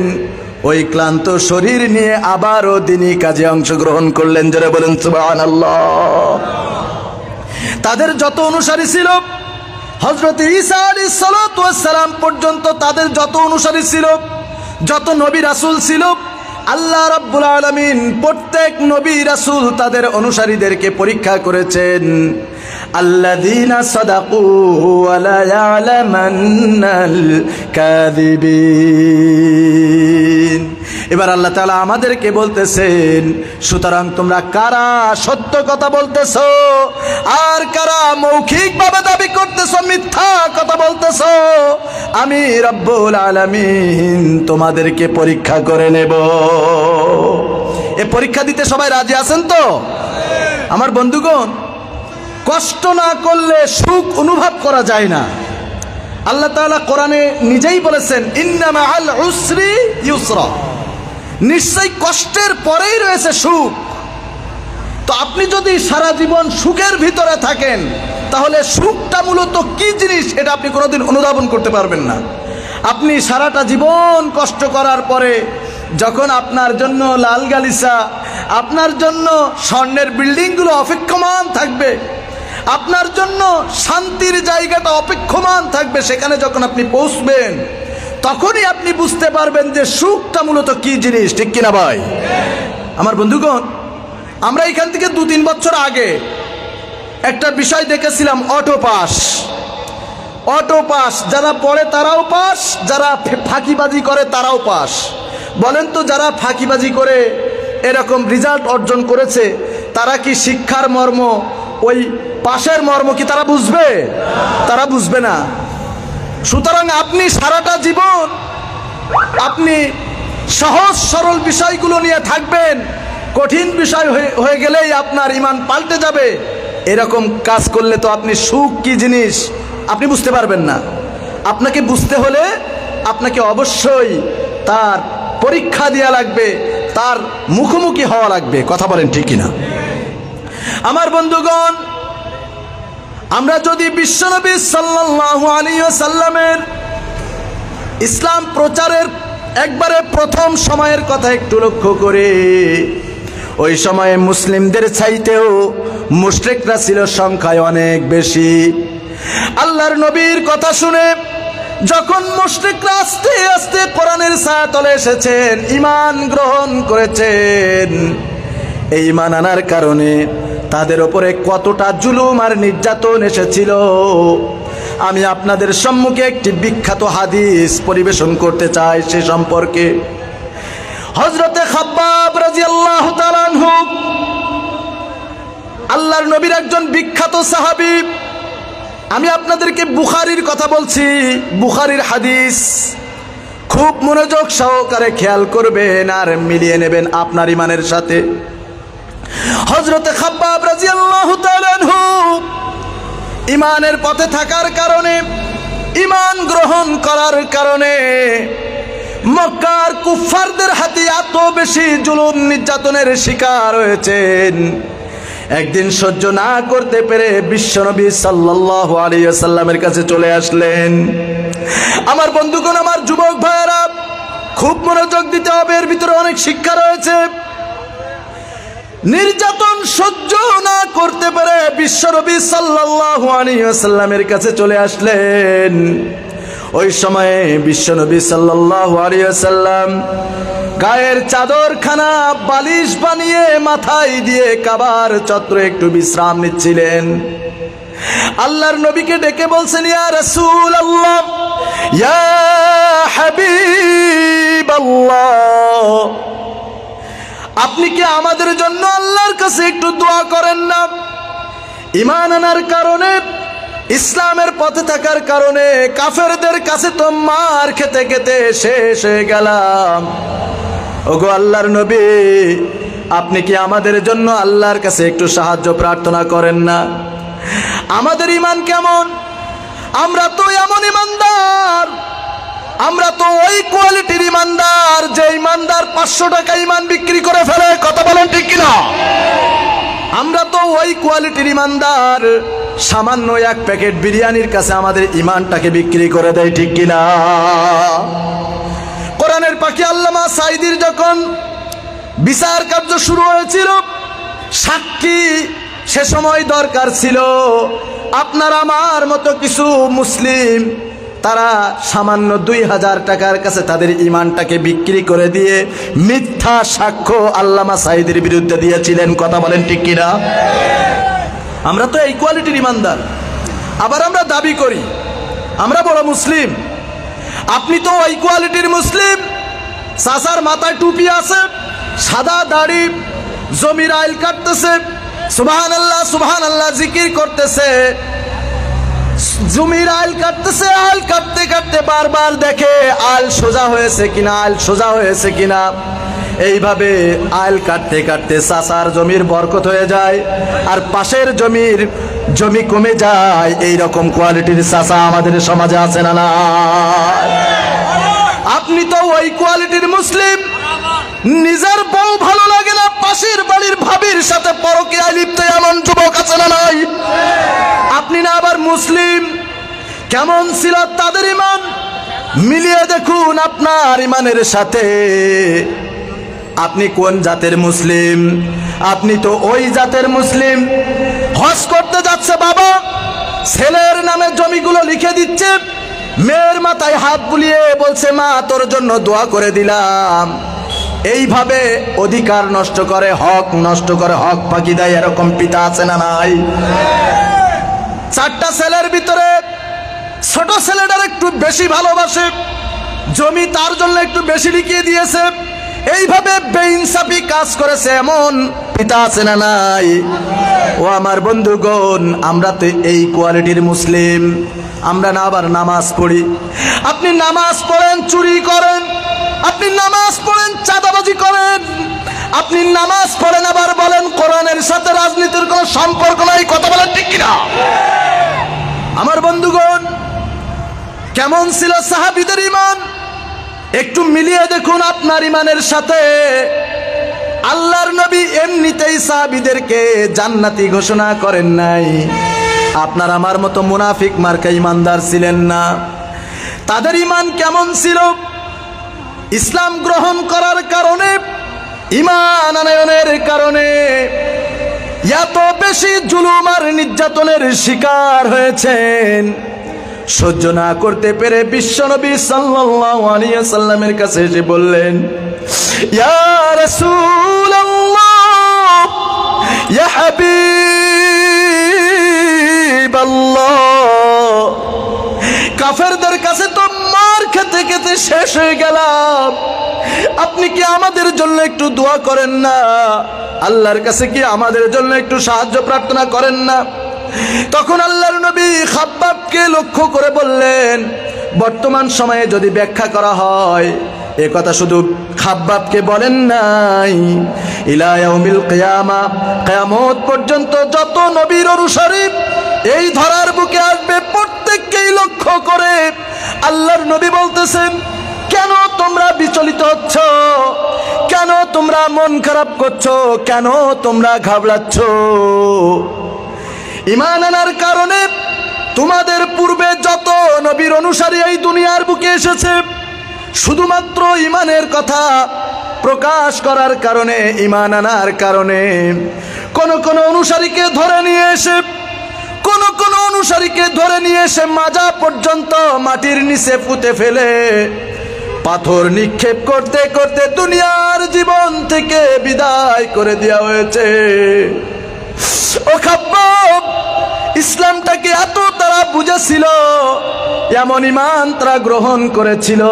ওই ক্লান্ত শরীর নিয়ে আবারও দ্বীনি কাজে অংশগ্রহণ করলেন। জোরে বলেন সুবহানাল্লাহ। তাদের যত অনুসারী ছিল, হযরত ঈসা আলাইহিস সালাতু ওয়াস সালাম পর্যন্ত তাদের যত অনুসারী ছিল, যত নবী রাসূল ছিল, আল্লাহ রাব্বুল আলামিন প্রত্যেক নবী রাসূল তাদের অনুসারীদেরকে পরীক্ষা করেছেন। আল্লাযীনা সাদাকু ওয়া লা ইয়ালামান্নাল কাযিবিন। এবার আল্লাহ তাআলা আমাদেরকে বলতেছেন, সুতরাং তোমরা কারা সত্য কথা বলতেছো আর কারা মৌখিকভাবে দাবি করতেছো, মিথ্যা কথা বলতেছো, আমি রব্বুল আলামিন তোমাদেরকে পরীক্ষা করে নেব। এই পরীক্ষা দিতে সবাই রাজি আছেন তো? আমার বন্ধুগণ, কষ্ট না করলে সুখ অনুভব করা যায় না। আল্লাহ তাআলা কোরআনে নিজেই বলেছেন, ইন্না মাআল উসরি ইউসরা, নিশ্চয়ই কষ্টের পরেই রয়েছে সুখ। তো আপনি যদি সারা জীবন সুখের ভিতরে থাকেন, তাহলে সুখটা মূলত কি জিনিস এটা আপনি কোনোদিন অনুধাবন করতে পারবেন না। আপনি সারাটা জীবন কষ্ট করার পরে যখন আপনার জন্য লাল গালিচা, আপনার জন্য স্বর্ণের বিল্ডিংগুলো অপেক্ষমান থাকবে, আপনার জন্য শান্তির জায়গাটা অপেক্ষমান থাকবে, সেখানে যখন আপনি পৌঁছবেন তখনই আপনি বুঝতে পারবেন যে সুখটা মূলত কি জিনিস। ঠিক কিনা ভাই? আমার বন্ধুগণ, আমরা এখান থেকে 2-3 বছর আগে একটা বিষয় দেখেছিলাম, অটো পাস। অটো পাস যারা পড়ে তারাও পাস, যারা ফাঁকিবাজি করে তারাও পাস। বলেন তো, যারা ফাঁকিবাজি করে এরকম রেজাল্ট অর্জন করেছে, তারা কি শিক্ষার মর্ম, ওই পাশের মর্ম কি তারা বুঝবে? তারা বুঝবে না। সুতরাং আপনি সারাটা জীবন আপনি সহজ সরল বিষয়গুলো নিয়ে থাকবেন, কঠিন বিষয় হয়ে গেলেই আপনার ঈমান পাল্টে যাবে। এরকম কাজ করলে তো আপনি সুখ কি জিনিস আপনি বুঝতে পারবেন না। আপনাকে বুঝতে হলে আপনাকে অবশ্যই তার পরীক্ষা দেওয়া লাগবে, তার মুখোমুখি হওয়া লাগবে। কথা বলেন ঠিক কিনা? আমার বন্ধুগণ, আমরা যদি বিশ্বনবী সাল্লাল্লাহু আলাইহি ওয়াসাল্লামের ইসলাম প্রচারের একবারে প্রথম সময়ের কথা একটু লক্ষ্য করি, ওই সময়ে মুসলিমদের চাইতেও মুশরিকরা ছিল সংখ্যায় অনেক বেশি। আল্লাহর নবীর কথা শুনে যখন মুশরিকরা আস্তে আস্তে কোরআনের ছায়াতলে এসেছেন, ঈমান গ্রহণ করেছেন, এই ঈমান আনার কারণে তাদের উপরে কতটা জুলুম আর নির্যাতন এসেছিল, আমি আপনাদের সম্মুখে একটি বিখ্যাত হাদিস পরিবেশন করতে চাই। সে সম্পর্কে হযরতে খাব্বাব রাদিয়াল্লাহু তাআলা আনহু, আল্লাহর নবীর একজন বিখ্যাত সাহাবী। আমি আপনাদেরকে বুখারীর কথা বলছি, বুখারীর হাদিস। খুব মনোযোগ সহকারে খেয়াল করবেন আর মিলিয়ে নেবেন আপনার ঈমানের সাথে। হযরতে খাব্বাব রাদিয়াল্লাহু তাআলা আনহু ঈমানের পথে থাকার কারণে, ঈমান গ্রহণ করার কারণে মক্কার কুফফারদের হাতে এত বেশি জুলুম নির্যাতনের শিকার হয়েছেন। একদিন সহ্য না করতে পেরে বিশ্বনবী সাল্লাল্লাহু আলাইহি ওয়াসাল্লামের কাছে চলে আসলেন। আমার বন্ধুগণ, আমার যুবক ভাইয়েরা, খুব মনোযোগ দিতে হবে, এর ভিতরে অনেক শিক্ষা রয়েছে। নির্যাতন সহ্য না করতে পারে বিশ্বনবী সাল্লাল্লাহু আলাইহি ওয়াসাল্লামের কাছে চলে আসলেন। ওই সময়ে বিশ্বনবী সাল্লাল্লাহু আলাইহি ওয়াসাল্লাম গায়ের চাদরখানা বালিশ বানিয়ে মাথায় দিয়ে কাবার চত্বরে একটু বিশ্রাম নিচ্ছিলেন। আল্লাহর নবীকে ডেকে বলছেন, ইয়া রাসূলুল্লাহ, ইয়া হাবিবাল্লাহ, আপনি কি আমাদের জন্য আল্লাহর কাছে একটু দোয়া করেন না? ঈমান আনার কারণে, ইসলামের পথে থাকার কারণে কাফেরদের কাছে তো মার খেতে খেতে শেষ হয়ে গেলাম। ওগো আল্লাহর নবী, আপনি কি আমাদের জন্য আল্লাহর কাছে একটু সাহায্য প্রার্থনা করেন না? আমাদের ঈমান কেমন? আমরা তো এমন ঈমানদার, আমরা তো ওই কোয়ালিটির ঈমানদার যে ঈমানদার 500 টাকা ঈমান বিক্রি করে ফেলে। কথা বলেন ঠিক কিনা? আমরা তো ওই কোয়ালিটির ঈমানদার, সামান্য এক প্যাকেট বিরিয়ানির কাছে আমাদের ঈমানটাকে বিক্রি করে দেয়, ঠিক কিনা? কোরআনের পাখি আল্লামা সাঈদীর যখন বিচার কার্য শুরু হয়েছিল, সাক্ষী সে সময় দরকার ছিল। আপনার আমার মতো কিছু মুসলিম, তারা সামান্য 2000 টাকার কাছে তাদের ঈমানটাকে বিক্রি করে দিয়ে মিথ্যা সাক্ষ্য আল্লামা সাঈদীর বিরুদ্ধে দিয়েছিলেন। কথা বলেন ঠিক কিনা? আমরা তো এই কোয়ালিটির ঈমানদার। আবার আমরা দাবি করি আমরা বড় মুসলিম। আপনি তো ওই কোয়ালিটির মুসলিম, চাচার মাথায় টুপি আছে, সাদা দাড়ি, জমির আইল কাটতেছে, সুবহানাল্লাহ সুবহানাল্লাহ জিকির করতেছে, জমির আইল কাটতেছে, আইল কাটতে কাটতে বারবার দেখে আইল সোজা হয়েছে কিনা, আইল সোজা হয়েছে কিনা। এইভাবে আইল কাটতে কাটতে চাচার জমির বরকত হয়ে যায় আর পাশের জমির জমি কমে যায়। এইরকম কোয়ালিটির চাচা আমাদের সমাজে আছে না? আপনি তো ওই কোয়ালিটির মুসলিম, নিজের বউ ভালো লাগে না, পাশের বাড়ির ভাবির সাথে পরকীয়ায় লিপ্ত এমন যুবক আছে না নাই? আপনি না আবার মুসলিম। কেমন ছিল তাদের ঈমান? মিলিয়ে দেখুন আপনার ঈমানের সাথে। আপনি কোন জাতের মুসলিম? আপনি তো ওই জাতের মুসলিম। হজ করতে যাচ্ছে বাবা, ছেলের নামে জমিগুলো লিখে দিচ্ছে, মেয়ের মাথায় হাত বুলিয়ে বলছে, মা তোর জন্য দোয়া করে দিলাম। এইভাবে অধিকার নষ্ট করে, হক নষ্ট করে, হক ফাঁকি দেয়। এরকম পিতা আছে না নাই? 4টা ছেলের ভিতরে ছোট ছেলেটার একটু বেশি ভালোবাসে, জমি তার জন্য একটু বেশি লিখিয়ে দিয়েছে। এইভাবে বেইনসাফি কাজ করেছে, এমন পিতা আছে না নাই? ও আমার বন্ধুগণ, আমরা তো এই কোয়ালিটির মুসলিম। আমরা না আবার নামাজ পড়ি। আপনি নামাজ পড়েন, চুরি করেন, আপনি নামাজ পড়েন, চাঁদাবাজি করেন, আপনি নামাজ পড়েন আবার বলেন কোরআনের সাথে রাজনীতির কোনো সম্পর্ক নাই। কথা বলেন ঠিক কিনা? আমার বন্ধুগণ, কেমন ছিল সাহাবীদের ঈমান? একটু মিলিয়ে দেখুন আপনার ঈমানের সাথে। আল্লাহর নবী এমনিতেই সাহাবীদেরকে জান্নাতি ঘোষণা করেন নাই। আপনার আমার মতো মুনাফিক মার্কা ঈমানদার ছিলেন না। তাদের ঈমান কেমন ছিল? ইসলাম গ্রহণ করার কারণে, ঈমান আনয়নের কারণে এত বেশি জুলুম আর নির্যাতনের শিকার হয়েছেন। সহ্য না করতে পেরে বিশ্বনবী সাল্লাল্লাহু আলাইহি ওয়াসাল্লামের কাছে এসে বললেন, ইয়া রাসূলুল্লাহ, ইয়া হাবিবাল্লাহ, কাফেরদের কাছে তো মার খেতে খেতে শেষ হয়ে গেলাম। আপনি কি আমাদের জন্য একটু দোয়া করেন না? আল্লাহর কাছে কি আমাদের জন্য একটু সাহায্য প্রার্থনা করেন না? তখন আল্লাহর নবী খাব্বাবকে লক্ষ্য করে বললেন, বর্তমান সময়ে যদি ব্যাখ্যা করা হয়, এ কথা শুধু খাব্বাবকে বলেন নাই, ইলা ইয়াউমিল কিয়ামা, কিয়ামত পর্যন্ত যত নবীর অনুসারী এই ধরার বুকে আসবে, প্রত্যেককেই লক্ষ্য করে আল্লাহর নবী বলতেছেন, কেন তোমরা বিচলিত হচ্ছ? কেন তোমরা মন খারাপ করছো? কেন তোমরা ঘাবড়াচ্ছ? ঈমান আনার কারণে তোমাদের পূর্বে যত নবীর অনুসারী এই দুনিয়ার বুকে এসেছে, শুধুমাত্র ঈমানের কথা প্রকাশ করার কারণে, ঈমান আনার কারণে কোন কোন অনুসারীকে ধরে নিয়ে এসে মাজা পর্যন্ত মাটির নিচে পুঁতে ফেলে পাথর নিক্ষেপ করতে করতে দুনিয়ার জীবন থেকে বিদায় করে দেওয়া হয়েছে। ও খাব্বাব, ইসলামটাকে এত তারা বুঝেছিল, এমন ঈমান তারা গ্রহণ করেছিল,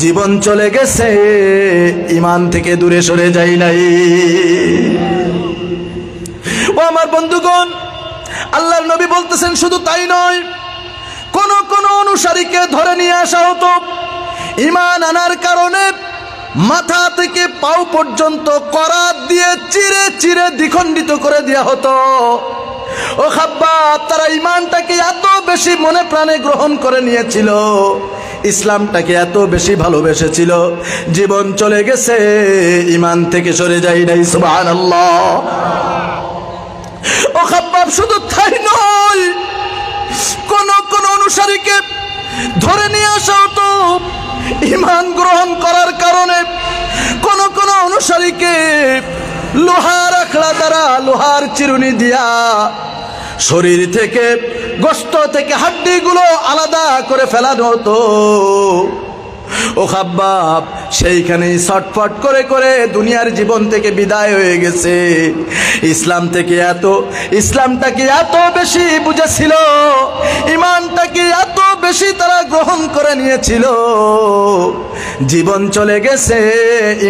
জীবন চলে গেছে, ঈমান থেকে দূরে সরে যায় নাই। ও আমার বন্ধুগণ, আল্লাহর নবী বলতেছেন শুধু তাই নয়, কোন কোন অনুসারীকে ধরে নিয়ে আসা হতো, ঈমান আনার কারণে মাথা থেকে পাও পর্যন্ত করাত দিয়ে চিরে চিরে দ্বিখণ্ডিত করে দেওয়া হতো। ও খাব্বাব, তারা ঈমানটাকে এত বেশি মনে প্রাণে গ্রহণ করে নিয়েছিল, ইসলামটাকে এত বেশি ভালোবেসেছিল, জীবন চলে গেছে, ঈমান থেকে সরে যায় নাই। সুবহানাল্লাহ। ও খাব্বাব, শুধু তাই নয়, কোন কোন অনুসারীকে ধরে নিয়ে আসা হতো, ঈমান গ্রহণ করার কারণে কোন কোন অনুসারীকে লোহার আখড়া দ্বারা, লোহার চিরুনি দিয়া শরীর থেকে, গোশত থেকে হাড্ডিগুলো আলাদা করে ফেলানো হতো। ও খাব্বাব, সেইখানেই ছটফট করে করে দুনিয়ার জীবন থেকে বিদায় হয়ে গেছে। ইসলামটাকে এত বেশি বুঝেছিল, ঈমানটাকে এত বেশি তারা গ্রহণ করে নিয়েছিল, জীবন চলে গেছে,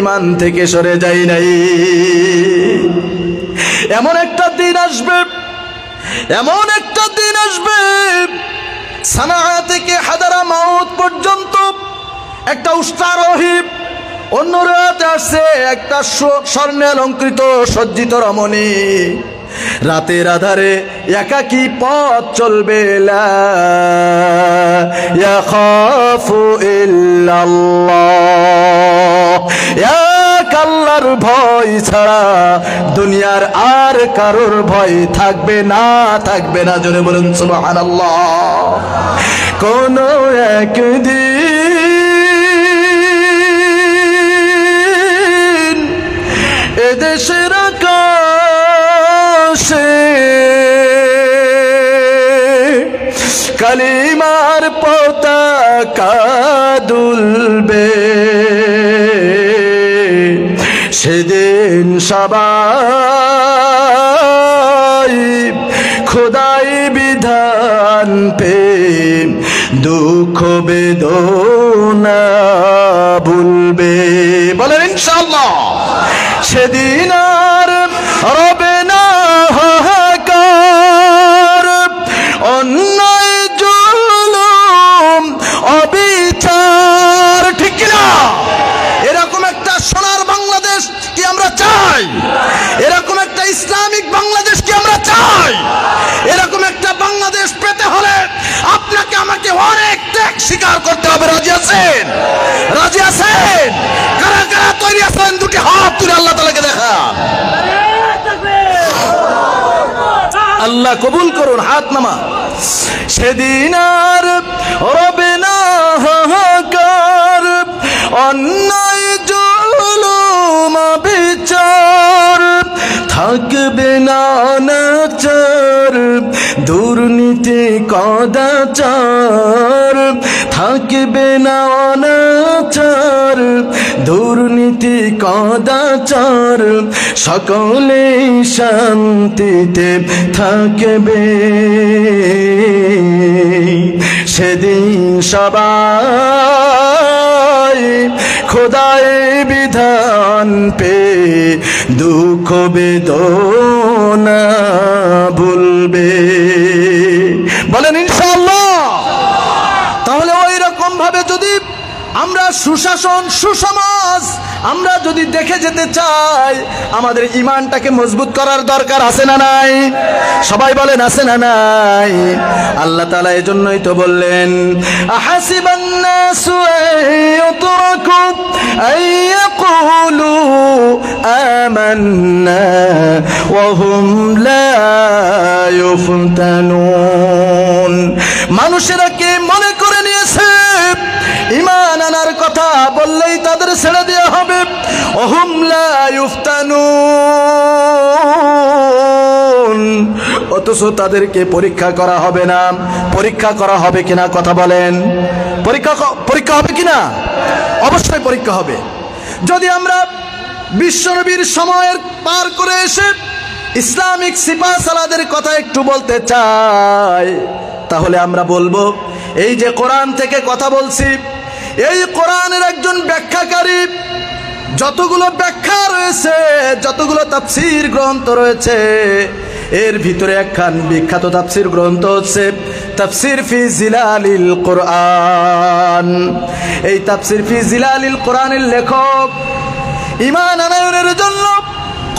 ঈমান থেকে সরে যায় নাই। এমন একটা দিন আসবে, সানাআ থেকে হাদারামাউত পর্যন্ত একটা উষ্ট্রারোহী, অন্য রাতে আসছে একটা স্বর্ণে অলঙ্কৃত সজ্জিত রমণী, রাতের আধারে একাকী পথ চলবে, লা ইয়াখাফু ইল্লাল্লাহ, এক আল্লাহর ভয় ছাড়া দুনিয়ার আর কারোর ভয় থাকবে না। জোরে বলুন সুবহানাল্লাহ। কোন একদিন এদেশের আকাশে কালিমার পতাকা দুলবে, সেদিন সবাই খোদাই বিধান পে দুঃখ বেদনা ভুলবে। বলেন ইনশাআল্লাহ। সেদিন আর রবে না হাহাকার, অন্যায় জুলুম অবিচার, ঠিক কিনা? এরকম একটা সোনার বাংলাদেশ কি আমরা চাই? এরকম একটা ইসলামিক বাংলাদেশ কি আমরা চাই? এরকম একটা বাংলাদেশ পেতে হলে আপনাকে আমাকে অনেক ত্যাগ স্বীকার করতে হবে। রাজি আছেন? কারা কারা তৈরি আছেন? দুটি হাত তুলে আল্লাহ তাআলাকে দেখান। আল্লাহ কবুল করুন, হাত নামা। সেদিন আর রবে না হাহাকার, অন্যায় জুলুম বিচার, থাকবে না অনাচার, দুর্নীতি কদাচার, থাকবে না অনাচার, দুর্নীতি কদাচার, সকলেই শান্তিতে থাকবে। সেদিন সবাই খোদাই বিধান পে দুঃখ বেদনা ভুলবে। বলেন ইনশাআল্লাহ। তাহলে ওই রকম ভাবে যদি আমরা সুশাসন, সুসমাজ আমরা যদি দেখে যেতে চাই, আমাদের ঈমানটাকে মজবুত করার দরকার আছে না নাই? সবাই বলেন আছে না নাই? আল্লাহ তাআলা এজন্যই তো বললেন, আহাসিবান নাসু আইয়ুতরাকু আইয়াকুলু আমান্না ওয়া হুম লা ইউফতানুন। মানুষেরা কি মনে করে নিয়েছে ঈমান আনার কথা বললেই তাদের ছেড়ে দেওয়া হবে? ওহুম লা ইফতানুন, অথচ তাদেরকে পরীক্ষা করা হবে না। পরীক্ষা করা হবে কিনা কথা বলেন? পরীক্ষা হবে কিনা? অবশ্যই পরীক্ষা হবে। যদি আমরা বিশ্বনবীর সময়ের পার করে এসে ইসলামিক সিপাহ সালাদের কথা একটু বলতে চাই, তাহলে আমরা বলবো এই যে কোরআন থেকে কথা বলছি, এই কোরআনের একজন ব্যাখ্যাকারী, যতগুলো ব্যাখ্যা রয়েছে, যতগুলো তাফসীর গ্রন্থ রয়েছে, এর ভিতরে একখান বিখ্যাত তাফসীর গ্রন্থ হচ্ছে তাফসীর ফি জিলালিল কোরআন। এই তাফসীর ফি জিলালিল কোরআনের লেখক ঈমান আনয়নের জন্য,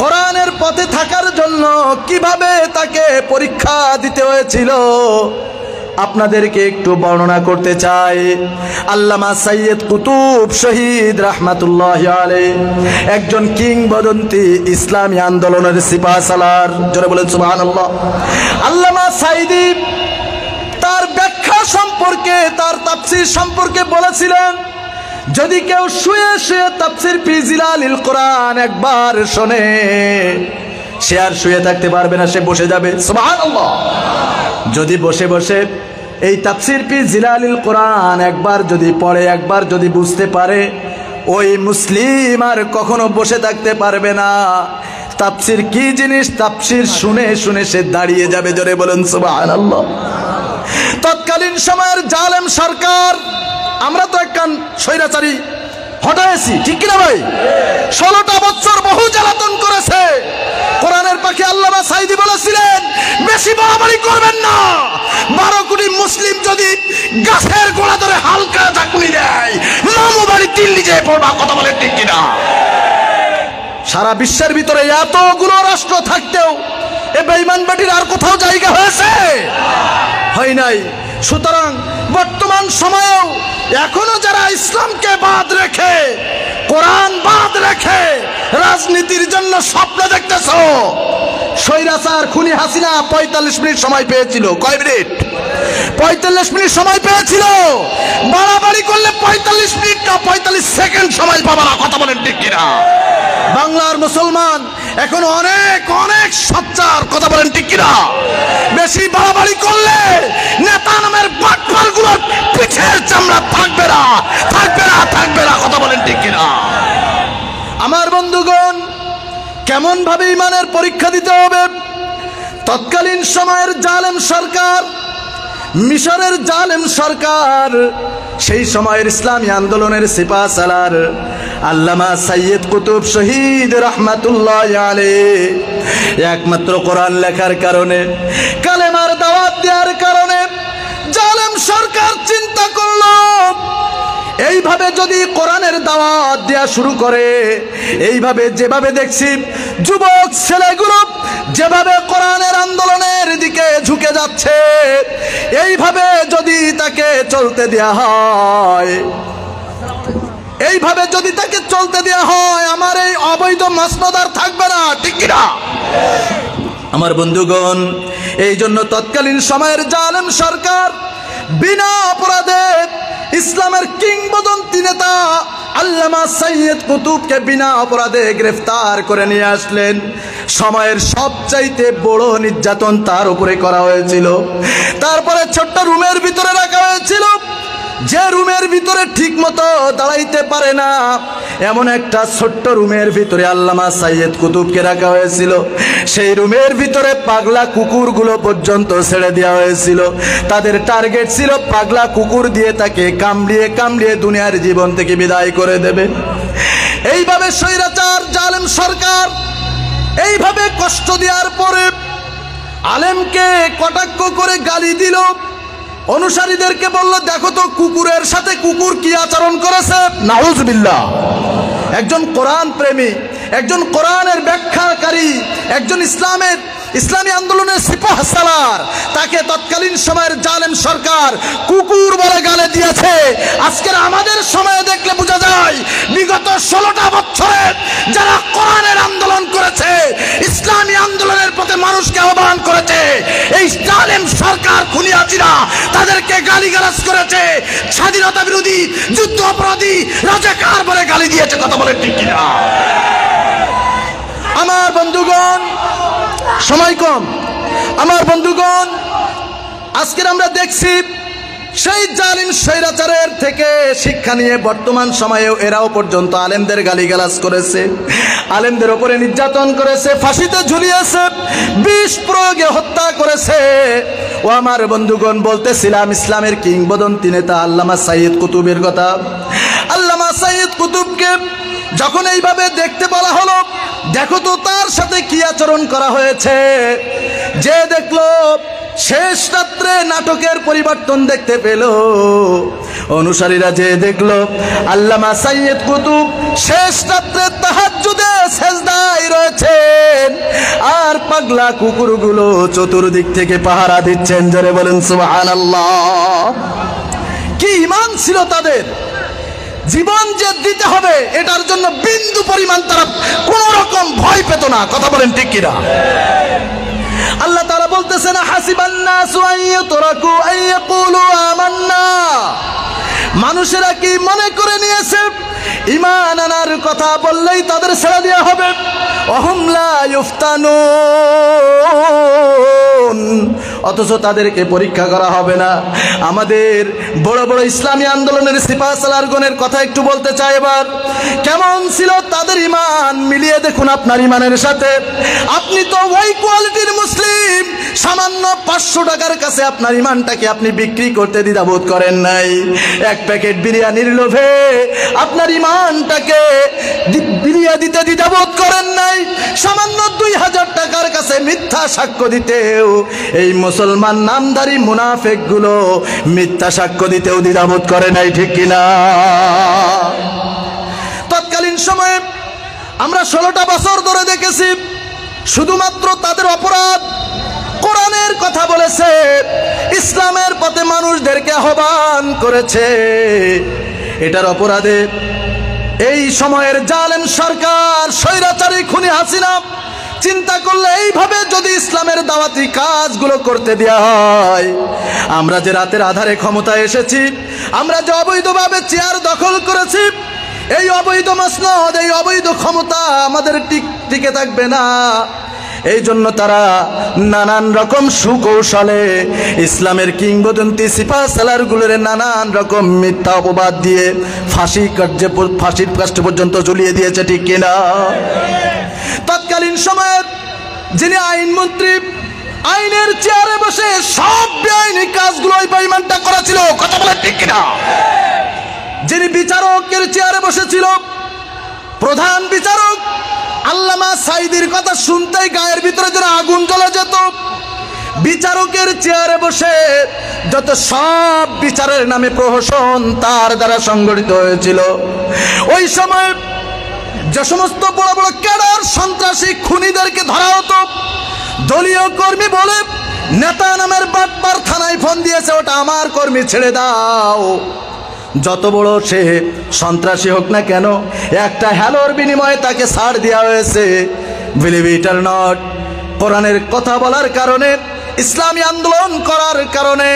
কোরআনের পথে থাকার জন্য কিভাবে তাকে পরীক্ষা দিতে হয়েছিল আপনাদেরকে একটু বর্ণনা করতে চাই। আল্লামা সাইয়্যিদ কুতুব শহীদ রাহমাতুল্লাহি আলাইহি একজন কিংবদন্তি ইসলামী আন্দোলনের সিপাহ সালার, জোরে বলেন সুবহানাল্লাহ। আল্লামা সাইদি তার ব্যাখ্যা সম্পর্কে, তার তাফসীর সম্পর্কে বলেছিলেন, যদি কেউ শুয়ে শুয়ে তাফসীর ফি জিলালিল কোরআন একবার শোনে, সে আর শুয়ে থাকতে পারবে না, সে বসে যাবে। সুবহানাল্লাহ। যদি বসে বসে এই তাফসীর ফি জিলালিল কোরআন একবার যদি পড়ে, একবার যদি বুঝতে পারে, ওই মুসলিম আর কখনো বসে থাকতে পারবে না। তাফসীর কি জিনিস, তাফসীর শুনে শুনে সে দাঁড়িয়ে যাবে। জোরে বলেন সুবহানাল্লাহ। তৎকালীন সময়ের জালেম সরকার, আমরা তো একখান স্বৈরাচারী হটাইছি, ঠিক কিনা ভাই? 16টা বছর বহু জ্বালাতন করেছে। কোরআনের পাখি আল্লামা সাইদি বলেছিলেন, বেশি বাড়াবাড়ি করবেন না। 12 কোটি মুসলিম যদি গাছের গোড়া ধরে হালকা ঝাঁকুনি দেয়, মামু বাড়ি দিল্লি যেয়ে পড়বা। কথা বলে ঠিক কিনা? সারা বিশ্বের ভিতরে এতগুলো রাষ্ট্র থাকতেও এ বেঈমান বেটির আর কোথাও জায়গা হয়েছে? হয় নাই। সুতরাং বর্তমান সময়েও এখনো যারা ইসলামকে বাদ রেখে, কোরআন বাদ রেখে রাজনীতির জন্য স্বপ্ন দেখতেছ, স্বৈরাচার খুনি হাসিনা 45 মিনিট সময় পেয়েছিল। কয় মিনিট? 45 মিনিট সময় পেয়েছিল। বাড়াবাড়ি করলে 45 মিনিট না, 45 সেকেন্ড সময় পাবা না। কথা বলেন ঠিক কিনা? বাংলার মুসলমান এখন অনেক অনেক সচ্চার। কথা বলেন ঠিক কিনা? বেশি বাড়াবাড়ি করলে নেতা নামের বাটপালগুলোর পিঠের চামড়া থাকবে না, থাকবে না, থাকবে না। কথা বলেন ঠিক কিনা? আমার বন্ধুগণ, কেমন ভাবে ইমানের পরীক্ষা দিতে হবে? তৎকালীন সময়ের জালেম সরকার, মিশরের জালেম সরকার, সেই সময়ের ইসলামী আন্দোলনের সিপাহ সালার আল্লামা সাইয়্যিদ কুতুব শহীদ রাহমাতুল্লাহি আলাইহি একমাত্র কোরআন লেখার কারণে, কালেমার দাওয়াত দেওয়ার কারণে জালেম সরকার চিন্তা করলো, এইভাবে যদি কোরআনের দাওয়াত দেওয়া শুরু করে, এইভাবে যেভাবে দেখছি যুবক ছেলেগুলো যেভাবে কোরআনের আন্দোলনের দিকে ঝুঁকে যাচ্ছে, এইভাবে যদি তাকে চলতে দেয়া হয়, এইভাবে যদি তাকে চলতে দেয়া হয়, আমার এই অবৈধ মাসনদার থাকবে না। ঠিক কিনা? আমার বন্ধুগণ, এই জন্য তৎকালীন সময়ের জালেম সরকার বিনা অপরাধে ইসলামের কিংবদন্তি নেতা আল্লামা সাইয়্যিদ কুতুবকে বিনা অপরাধে গ্রেফতার করে নিয়ে আসলেন। সময়ের সবচাইতে বড় নির্যাতন তার উপরে করা হয়েছিল। তারপরে ছোট্ট রুমের ভিতরে রাখা হয়েছিল, যে রুমের ভিতরে ঠিক মতো দাঁড়াইতে পারে না, এমন একটা ছোট্ট রুমের ভিতরে আল্লামা সাইয়্যিদ কুতুবকে রাখা হয়েছিল। সেই রুমের ভিতরে পাগলা কুকুরগুলো পর্যন্ত ছেড়ে দেওয়া হয়েছিল। তাদের টার্গেট ছিল পাগলা কুকুর দিয়ে তাকে কামড়িয়ে কামড়িয়ে দুনিয়ার জীবন থেকে বিদায় করে দেবে। এইভাবে স্বৈরাচার জালেম সরকার এইভাবে কষ্ট দেওয়ার পরে আলেমকে কটাক্ষ করে গালি দিল। অনুসারীদেরকে বলল, দেখো তো কুকুরের সাথে কুকুর কি আচরণ করেছে। নাউজুবিল্লাহ। একজন কোরআন প্রেমী, একজন কোরআনের ব্যাখ্যাকারী, একজন ইসলামী আন্দোলনের সিপাহ সালার, তাকে তৎকালীন সময়ের জালেম সরকার কুকুর বলে গালে দিয়েছে। আজকের আমাদের সময়ে দেখলে বোঝা যায়, বিগত 16টা বছরে যারা কোরআনের আন্দোলন করেছে, ইসলামী আন্দোলনের পথে মানুষকে আহ্বান করেছে, এই জালেম সরকার খুনি হাসিনা তাদেরকে গালিগালাজ করেছে, স্বাধীনতা বিরোধী, যুদ্ধ অপরাধী, রাজাকার বলে গালি দিয়েছে। কথা বলে ঠিক কিনা? আমার বন্ধুগণ, সময় কম, আমার বন্ধুগণ, আজকের আমরা দেখছি সেই জালিম স্বৈরাচারের থেকে শিক্ষা নিয়ে বর্তমান সময়েও এরাও পর্যন্ত আলেমদের গালিগালাজ করেছে, আলেমদের উপরে নির্যাতন করেছে, ফাঁসিতে ঝুলিয়েছে, বিষ প্রয়োগে হত্যা করেছে। ও আমার বন্ধুগণ, বলতেছিলাম ইসলামের কিংবদন্তি নেতা আল্লামা সাইয়্যিদ কুতুবের কথা। আল্লামা সাইয়্যিদ কুতুবকে যখন এইভাবে দেখতে বলা হলো, দেখো তো তার সাথে কি আচরণ করা হয়েছে। যে দেখলো, শেষ রাত্রে নাটকের পরিবর্তন দেখতে পেল। অনুসারীরা যে দেখলো আল্লামা সাইয়্যিদ কুতুব শেষ রাত্রে তাহাজ্জুদে সেজদায় রয়েছেন, আর পাগলা কুকুরগুলো চতুর্দিক থেকে পাহারা দিচ্ছেন। জোরে বলেন সুবহানাল্লাহ। কি ঈমান ছিল তাদের! জীবন যে দিতে হবে এটার জন্য বিন্দু পরিমাণ তারা কোন রকম ভয় পেত না। কথা বলেন ঠিক কিনা? আল্লাহ তাআলা বলতেছেন, হাসিবান নাসু আন ইউতরাকু আন ইয়াকুলু আমান্না। মানুষেরা কি মনে করে নিয়েছে ঈমান আনার কথা বললেই তাদের ছেড়ে দেওয়া হবে? ওয়াহুম লা ইফতানুন। অথচ তাদেরকে পরীক্ষা করা হবে না। আমাদের বড় বড় ইসলামী আন্দোলনের সিপাহসালারগণের কথা একটু বলতে চাই এবার। কেমন ছিল তাদের ঈমান? মিলিয়ে দেখুন আপনার ঈমানের সাথে। আপনি তো ওই কোয়ালিটির মুসলিম, সামান্য 500 টাকার কাছে আপনার ঈমানটাকে আপনি বিক্রি করতে দ্বিধাবোধ করেন নাই। এক প্যাকেট বিরিয়ানির লোভে আপনার ঈমানটাকে বিলিয়ে দিতে দ্বিধাবোধ করেন নাই। সামান্য 2000 টাকার কাছে মিথ্যা সাক্ষ্য দিতেও এই মুসলমান নামধারী মুনাফিক গুলো মিথ্যা সাক্ষ্য দিতেও দ্বিধাবোধ করে নাই। ঠিক কিনা? তৎকালীন সময়ে আমরা 16টা বছর ধরে দেখেছি শুধুমাত্র তাদের অপরাধ কোরআনের কথা বলেছে, ইসলামের পথে মানুষদেরকে আহ্বান করেছে। এটার অপরাধে এই সময়ের জালেম সরকার, স্বৈরাচারী খুনি হাসিনা চিন্তা করলে এইভাবে যদি ইসলামের দাওয়াতি কাজগুলো করতে দেওয়া হয়, আমরা যে রাতের আধারে ক্ষমতায় এসেছি, আমরা যে অবৈধভাবে চেয়ার দখল করেছি, এই অবৈধ মসনদ, এই অবৈধ ক্ষমতা আমাদের টিকে থাকবে না। এই জন্য তারা নানান রকম সুকৌশলে ইসলামের কিংবদন্তি সিপাহসালারগুলোর নানান রকম মিথ্যা অপবাদ দিয়ে ফাঁসির কাষ্টে পর্যন্ত ঝুলিয়ে দিয়েছে। ঠিক কিনা? তৎকালীন সময়ের যিনি আইনমন্ত্রী, আইনের চেয়ারে বসে সব বেআইনি কাজগুলো ওই বেঈমানটা করেছিল। কথা বলে ঠিক কিনা? যিনি বিচারকের চেয়ারে বসেছিল, প্রধান বিচারক, আল্লামা সাইদির কথা শুনতেই গায়ের ভিতরে যেন আগুন জ্বলে যেত। বিচারকের চেয়ারে বসে যত সব বিচারের নামে প্রহসন তার দ্বারা সংগঠিত হয়েছিল। ওই সময় যে সমস্ত বড় বড় ক্যাডার সন্ত্রাসী খুনিদেরকে ধরা হতো, দলীয় কর্মী বলে নেতা নামের বাটপার থানায় ফোন দিয়েছে, ওটা আমার কর্মী, ছেড়ে দাও। যত বড় সে সন্ত্রাসী হোক না কেন, একটা হ্যালোর বিনিময়ে তাকে ছাড় দেওয়া হয়েছে। বিলিভ ইট অর নট, কোরআনের কথা বলার কারণে, ইসলামী আন্দোলন করার কারণে,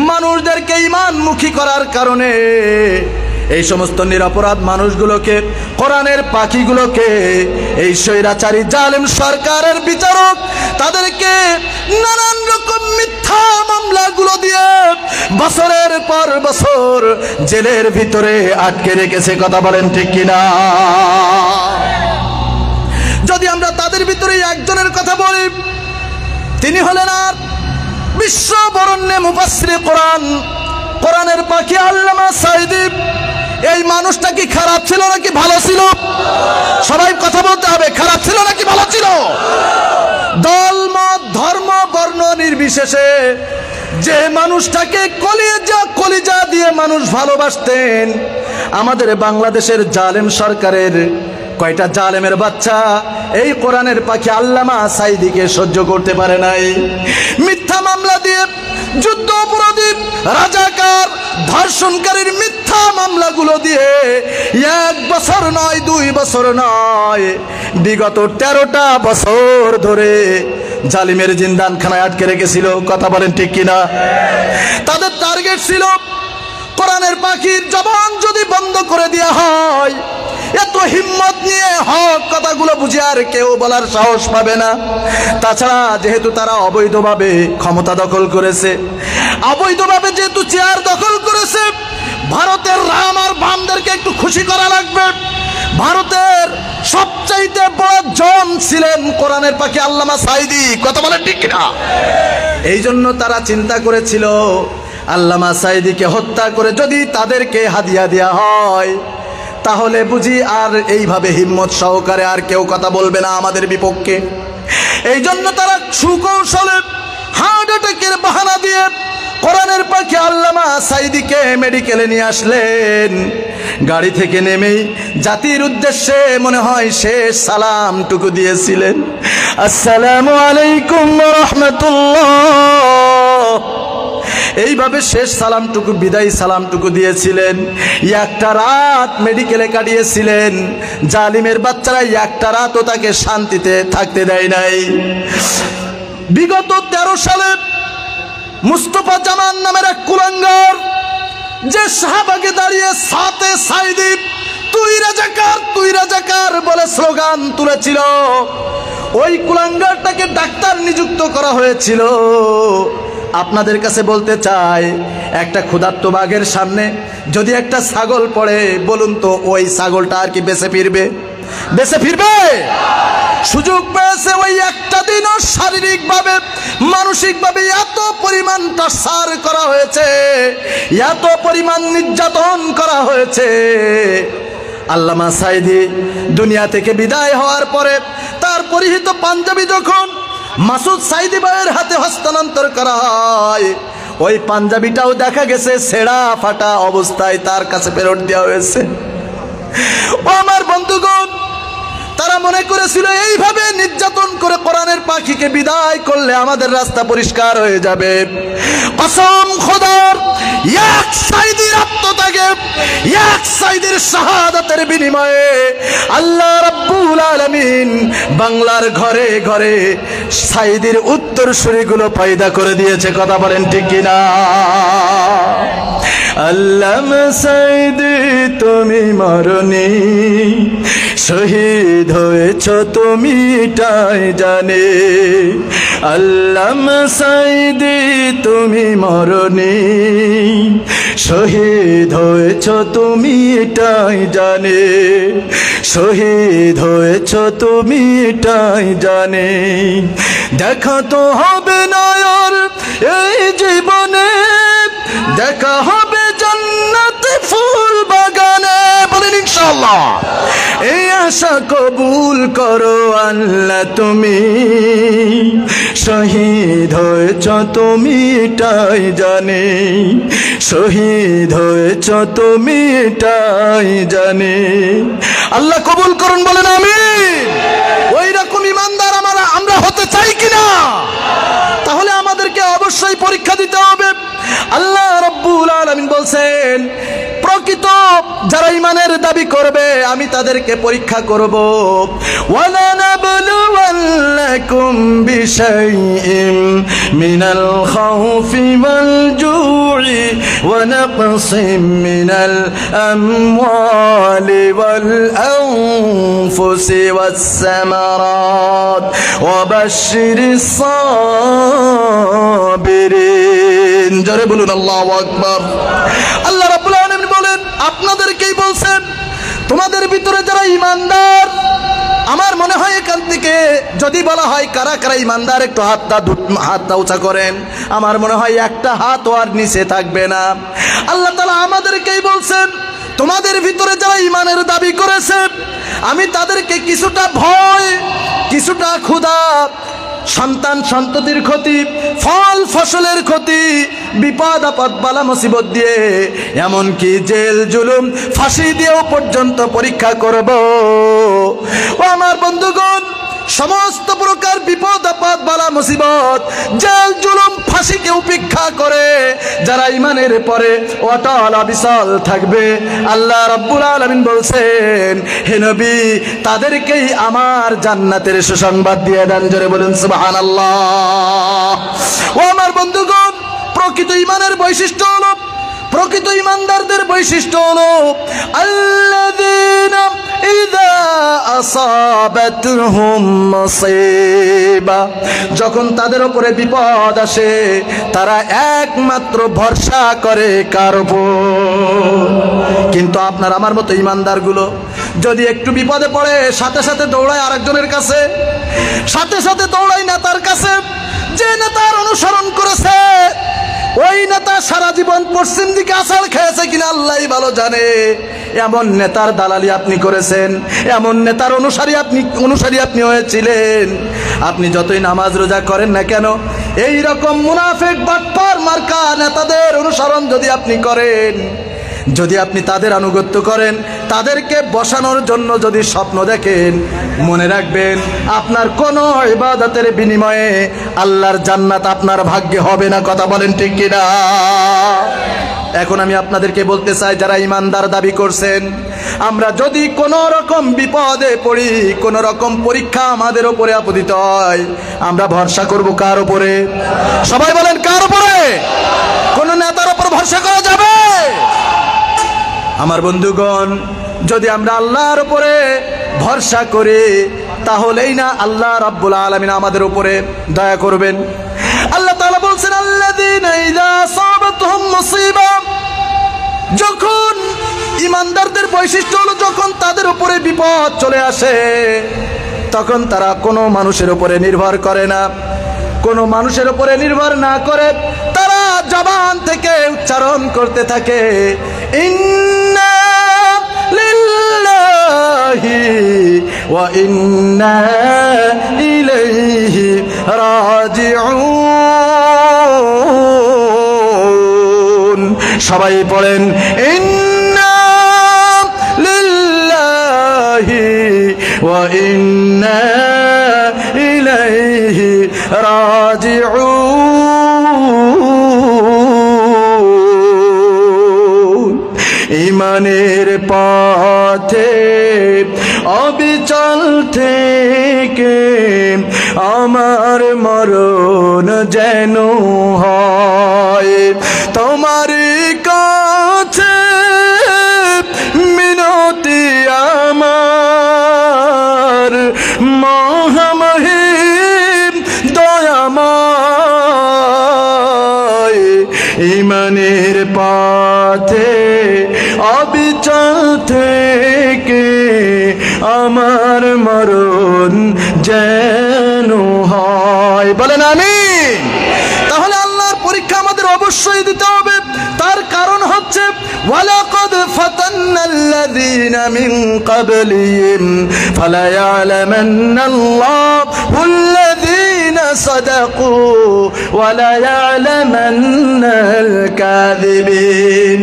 মানুষদেরকে ঈমানমুখী করার কারণে এই সমস্ত নিরপরাধ মানুষগুলোকে, কোরআনের পাখিগুলোকে এই স্বৈরাচারী জালেম সরকারের বিচারক তাদেরকে নানান রকম মিথ্যা মামলাগুলো দিয়ে বছরের পর বছর জেলের ভিতরে আটকে রেখেছে। কথা বলেন ঠিক কিনা? যদি আমরা তাদের ভিতরে একজনের কথা বলি, তিনি হলেন আর বিশ্ব বরেণ্য মুফাসসিরে কোরআন, কোরআনের পাখি আল্লামা সাইদি। এই মানুষটা কি খারাপ ছিল নাকি ভালো ছিল? সবাই কথা বলতে হবে, খারাপ ছিল নাকি ভালো ছিল? দল মত ধর্ম বর্ণ নির্বিশেষে যে মানুষটাকে কলিজা দিয়ে মানুষ ভালোবাসতেন, আমাদের বাংলাদেশের জালেম সরকারের কয়টা জালেমের বাচ্চা এই কোরআনের পাখি আল্লামা সাইদিকে সহ্য করতে পারে নাই। মিথ্যা মামলা দিয়ে যুদ্ধ অপরাধী, রাজাকার, ধর্ষণকারীর মিথ্যা মামলাগুলো দিয়ে 1 বছর নয়, 2 বছর নয়, বিগত 13টা বছর ধরে জালিমের জিন্দানখানায় আটকে রেখেছিল। কথা বলেন ঠিক কিনা? তাদের টার্গেট ছিল কোরআনের পাখির জবান যদি বন্ধ করে দেওয়া হয়, এত হিম্মত নিয়ে হক কথাগুলো বুঝে আর কেউ বলার সাহস পাবে না। তাছাড়া যেহেতু তারা অবৈধভাবে ক্ষমতা দখল করেছে, অবৈধভাবে যেহেতু চেয়ার দখল করেছে, ভারতের রাম আর বামদেরকে একটু খুশি করা লাগবে। ভারতের সবচাইতে বড় জন ছিলেন কোরআনের পাখি আল্লামা সাঈদী। কথা বলেন ঠিক কিনা? এই জন্য তারা চিন্তা করেছিল আল্লামা সাঈদীকে হত্যা করে যদি তাদেরকে হাদিয়া দেওয়া হয়, তাহলে বুঝি আর এইভাবে হিম্মত সহকারে আর কেউ কথা বলবে না আমাদের বিপক্ষে। এই জন্য তারা সুকৌশলে হার্ট অ্যাটাকের বাহানা দিয়ে কোরআনের পাখি আল্লামা সাঈদীকে মেডিকেলে নিয়ে আসলেন। গাড়ি থেকে নেমেই জাতির উদ্দেশ্যে মনে হয় শেষ সালামটুকু দিয়েছিলেন, আসসালামু আলাইকুম ওয়া রাহমাতুল্লাহ। এইভাবে শেষ সালামটুকু, বিদায়ী সালামটুকু দিয়েছিলেন। একটা রাত মেডিকেলে কাটিয়েছিলেন। জালিমের বাচ্চারা একটা রাতও তাকে শান্তিতে থাকতে দেয় নাই। বিগত 13 সালে মুস্তফা জামান নামের এক কুলাঙ্গার, যে শাহবাগে দাঁড়িয়ে সাথে সাঈদী তুই রাজাকার তুই রাজাকার বলে স্লোগান তুলেছিল, ওই কুলাঙ্গারটাকে ডাক্তার নিযুক্ত করা হয়েছিল। আপনাদের কাছে বলতে চাই, একটা ক্ষুধার্ত বাঘের সামনে যদি একটা ছাগল পড়ে, বলুন তো ওই ছাগলটা আর কি বেঁচে ফিরবে? বেঁচে ফিরবে? সুযোগ পেয়েছে ওই একটা দিনও শারীরিকভাবে মানসিকভাবে এত পরিমাণ টর্চার করা হয়েছে, এত পরিমাণ নির্যাতন করা হয়েছে। আল্লামা সাঈদী দুনিয়া থেকে বিদায় হওয়ার পরে তার পরিহিত পাঞ্জাবি যখন মাসুদ সাঈদী ভাইয়ের হাতে হস্তান্তর করা হয়, ওই পাঞ্জাবিটাও দেখা গেছে ছেঁড়া ফাটা অবস্থায় তার কাছে ফেরত দেওয়া হয়েছে। ও আমার বন্ধুগণ, তারা মনে করেছিল এইভাবে নির্যাতন করে কোরআনের পাখিকে বিদায় করলে আমাদের রাস্তা পরিষ্কার হয়ে যাবে। কসম খোদার, এক সাঈদীর আত্মত্যাগে, এক সাঈদীর শাহাদাতের বিনিময়ে আল্লাহ রাব্বুল আলামিন বাংলার ঘরে ঘরে সাঈদীর উত্তরসূরিগুলো পয়দা করে দিয়েছে। কথা বলেন ঠিক কিনা? আল্লামা সাঈদী তুমি মরনি, শহীদ হয়েছ তুমি এটাই জানে। আল্লামা সাঈদী তুমি মরনি, শহীদ হয়েছ তুমি এটাই জানে। শহীদ হয়েছ তুমি এটাই জানে। দেখা তো হবে না আর এই জীবনে, দেখা হবে জান্নাতে ফুল বাগানে। বলেন ইনশাআল্লাহ। এই আশা কবুল করো আল্লাহ তুমি, শহীদ হয়েছ তুমি এটাই জানে। শহীদ হয়েছ তুমি এটাই জানে। আল্লাহ কবুল করুন, বলেন আমিন। ওই রকম ইমানদার আমরা হতে চাই কিনা? তাহলে আমাদেরকে অবশ্যই পরীক্ষা দিতে হবে। আল্লাহ রাব্বুল আলামিন বলছেন, প্রকৃত যারা ঈমানের দাবি করবে আমি তাদেরকে পরীক্ষা করব। ওয়ালা নাবলুওয়ান্নাকুম বিশাইইম মিনাল খাউফি ওয়াল জু'i ওয়া নাকসিম মিনাল আমওয়ালি ওয়াল আনফুসি ওয়াস সামারাত ওয়া বাশশিরিস সাবিরিন। জোরে বলুন আল্লাহু আকবার। আল্লাহ রাব্বুল আলামিন বলেন, আপনাদেরকেই বলছেন, তোমাদের ভিতরে যারা ঈমানদার, আমার মনে হয় এখান থেকে যদি বলা হয় কারা কারা ঈমানদার, একটু হাতটা উঁচা করেন। আমার মনে হয় একটা হাত আর নিচে থাকবে না। আল্লাহ তাআলা আমাদেরকেই বলছেন, তোমাদের ভিতরে যারা ঈমানের দাবি করেছে আমি তাদেরকে কিছুটা ভয়, কিছুটা ক্ষুধা, সন্তান সন্ততির ক্ষতি, ফল ফসলের ক্ষতি, বিপদ আপদ বালা মুসিবত দিয়ে, এমনকি জেল জুলুম ফাঁসি দিয়েও পর্যন্ত পরীক্ষা করব। ও আমার বন্ধুগণ, সমস্ত প্রকার বিপদ আপদ বালা মুসিবত জেল জুলুম ফাঁসিকে উপেক্ষা করে যারা ঈমানের পরে অটল অবিচল থাকবে, আল্লাহ রাব্বুল আলামিন বলছেন হে নবী তাদেরকেই আমার জান্নাতের সুসংবাদ দিয়ে দেন। জোরে বলুন সুবহানাল্লাহ। ও আমার বন্ধুগণ, প্রকৃত ঈমানের বৈশিষ্ট্য হলো, প্রকৃত ঈমানদারদের বৈশিষ্ট্য হলো আল্লাযীনা ইযা আসাবাতহুম মুসিবা, যখন তাদের উপরে বিপদ আসে তারা একমাত্র ভরসা করে কার উপর। কিন্তু আপনার আমার মতো ঈমানদারগুলো যদি একটু বিপদে পড়ে সাথে সাথে দৌড়ায় আরেকজনের কাছে, সাথে সাথে দৌড়ায় নেতার কাছে, যে নেতার অনুসরণ করেছে ওই নেতা সারা জীবন পশ্চিম দিকে আছাড় খেয়েছে কিনা আল্লাহই ভালো জানে। এমন নেতার দালালি আপনি করেছেন, এমন নেতার অনুসারী আপনি হয়েছিলেন। আপনি যতই নামাজ রোজা করেন না কেন, এই রকম মুনাফিক বাটপার মার্কা নেতাদের অনুসরণ যদি আপনি করেন, যদি আপনি তাদের আনুগত্য করেন, তাদেরকে বসানোর জন্য যদি স্বপ্ন দেখেন, মনে রাখবেন আপনার কোনো ইবাদতের বিনিময়ে আল্লাহর জান্নাত আপনার ভাগ্যে হবে না। কথা বলেন ঠিক কিনা? এখন আমি আপনাদেরকে বলতে চাই, যারা ঈমানদার দাবি করছেন, আমরা যদি কোনো রকম বিপদে পড়ি, কোনো রকম পরীক্ষা আমাদের উপরে আপতিত হয়, আমরা ভরসা করব কার উপরে? সবাই বলেন কার উপরে? কোন নেতার উপর ভরসা করা যাবে? আমার বন্ধুগণ, যদি আমরা আল্লাহর উপরে ভরসা করি তাহলেই না আল্লাহ রাব্বুল আলামিন আমাদের উপরে দয়া করবেন। আল্লাহ তাআলা বলছেন আল্লাযীনা ইযা আসাবাতহুম মুসিবা, যখন ঈমানদারদের বৈশিষ্ট্য হলো যখন তাদের উপরে বিপদ চলে আসে তখন তারা কোনো মানুষের উপরে নির্ভর করে না, কোনো মানুষের উপরে নির্ভর না করে তারা জবান থেকে উচ্চারণ করতে থাকে ইন্না লিল্লাহি ওয়া ইন্না ইলাইহি রাজিউন। সবাই পড়েন ইন্না লিল্লাহি ওয়া ইন্না ইলাইহি রাজিউন। ঈমানের পথে অবিচল থেকে আমার মরণ যেন হয় তোমার কাছে মিনতি আমার মহামহিম দয়াময়। ঈমানের পথে অবিচল থেকে আমার মরণ যেন হয়। বলেন আমিন। তাহলে আল্লাহর পরীক্ষা আমাদের অবশ্যই দিতে হবে। তার কারণ হচ্ছে ওয়ালাকাদ ফাতান্নাল্লাযীনা মিন ক্বাবলিহিম ফালায়ালামান্নাল্লাহুল্লাযীনা সাদাকু ওয়ালায়ালামান্নাল কাযিবিন।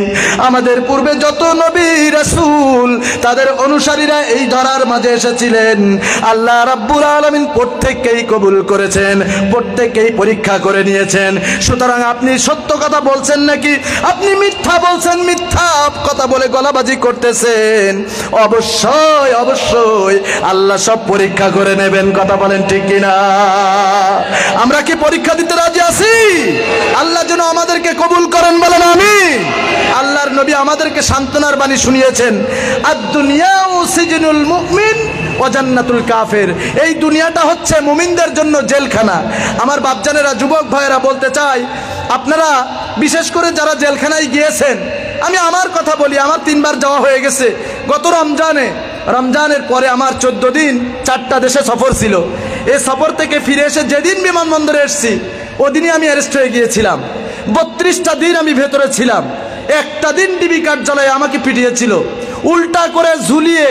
আমাদের পূর্বে যত নবী রাসূল তাদের অনুসারীরা এই ধরার মাঝে এসেছিলেন, আল্লাহ রাব্বুল আলামিন প্রত্যেককেই কবুল করেছেন, প্রত্যেককেই পরীক্ষা করে নিয়েছেন। সুতরাং আপনি সত্য কথা বলছেন নাকি আপনি মিথ্যা বলছেন, মিথ্যা কথা বলে গলাবাজি করতেছেন, অবশ্যই অবশ্যই আল্লাহ সব পরীক্ষা করে নেবেন। কথা বলেন ঠিক কিনা? আমরা কি পরীক্ষা দিতে রাজি আছি? আল্লাহ যেন আমাদেরকে কবুল করেন। বলেন আমিন। আল্লাহর নবী আমাদেরকে সান্ত্বনার বাণী শুনিয়েছেন, আদ-দুনিয়াউ সিজনুল মুমিন ওয়া জান্নাতুল কাফির। এই দুনিয়াটা হচ্ছে মুমিনদের জন্য জেলখানা। আমার বাপজানেরা, যুবক ভাইয়েরা বলতে চাই, আপনারা বিশেষ করে যারা জেলখানায় গিয়েছেন, আমি আমার কথা বলি, আমার 3 বার যাওয়া হয়ে গেছে। গত রমজানের পরে আমার 14 দিন 4টা দেশে সফর ছিল। এই সফর থেকে ফিরে এসে যেদিন বিমানবন্দরে এসেছি ওদিনই আমি অ্যারেস্ট হয়ে গিয়েছিলাম। 32টা দিন আমি ভেতরে ছিলাম। একটা দিন ডিবি কার্যালয়ে আমাকে পিটিয়েছিল, উল্টা করে ঝুলিয়ে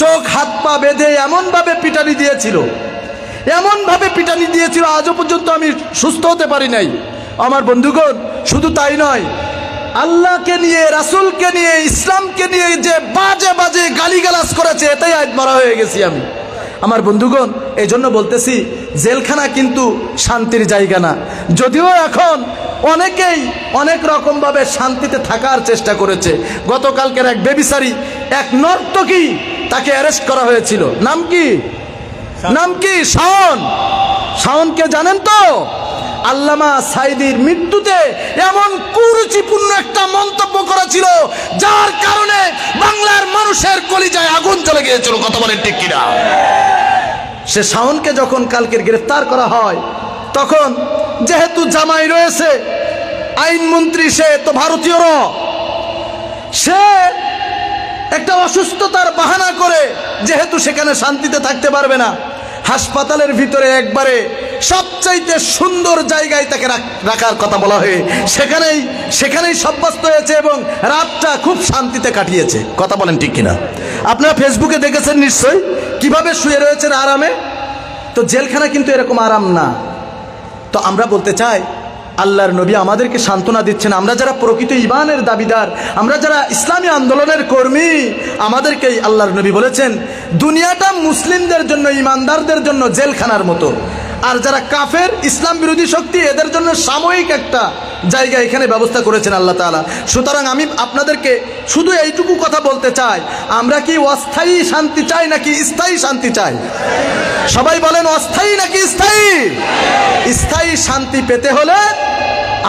চোখ হাত পা বেঁধে এমনভাবে পিটানি দিয়েছিল, আজও পর্যন্ত আমি সুস্থ হতে পারি নাই। আমার বন্ধুগণ, শুধু তাই নয়, আল্লাহকে নিয়ে, রাসূলকে নিয়ে, ইসলামকে নিয়ে যে বাজে বাজে গালিগালাজ করেছে, এতেই আজ মারা হয়ে গেছি আমি। আমার বন্ধুগণ, এই জন্য বলতেছি জেলখানা কিন্তু শান্তির জায়গা না। যদিও এখন অনেকেই অনেক রকমভাবে শান্তিতে থাকার চেষ্টা করেছে। গতকালকের এক বেবিচারী, এক নর্তকী, তাকে অ্যারেস্ট করা হয়েছিল। নাম কি? শাওন। শাওনকে জানেন তো? আল্লামা সাঈদীর মৃত্যুতে এমন কুরুচিপূর্ণ একটা মন্তব্য করা ছিল, যার কারণে বাংলার মানুষের কলিজায় আগুন জ্বলে গিয়েছিল। কথা বলেন ঠিক কিনা? সে শাওনকে যখন কালকের গ্রেফতার করা হয়, তখন যেহেতু জামাই রয়েছে, আইনমন্ত্রী, সে তো ভারতীয়, সে একটা অসুস্থতার বাহানা করে যেহেতু সেখানে শান্তিতে থাকতে পারবে না, হাসপাতালের ভিতরে একবারে সবচাইতে সুন্দর জায়গায় তাকে রাখার কথা বলা হয়ে সেখানেই সাব্যস্ত হয়েছে এবং রাতটা খুব শান্তিতে কাটিয়েছে। কথা বলেন ঠিক কিনা? আপনারা ফেসবুকে দেখেছেন নিশ্চয়ই কিভাবে শুয়ে রয়েছেন আরামে। তো জেলখানা কিন্তু এরকম আরাম না। তো আমরা বলতে চাই, আল্লাহর নবী আমাদেরকে সান্ত্বনা দিচ্ছেন, আমরা যারা প্রকৃত ঈমানের দাবিদার, আমরা যারা ইসলামী আন্দোলনের কর্মী, আমাদেরকেই আল্লাহর নবী বলেছেন দুনিয়াটা মুসলিমদের জন্য, ঈমানদারদের জন্য জেলখানার মতো, আর যারা কাফের, ইসলাম বিরোধী শক্তি, এদের জন্য সাময়িক একটা জায়গা এখানে ব্যবস্থা করেছেন আল্লাহ তাআলা। সুতরাং আমি আপনাদেরকে শুধু এইটুকু কথা বলতে চাই, আমরা কি অস্থায়ী শান্তি চাই নাকি স্থায়ী শান্তি চাই? সবাই বলেন, অস্থায়ী নাকি স্থায়ী? স্থায়ী শান্তি পেতে হলে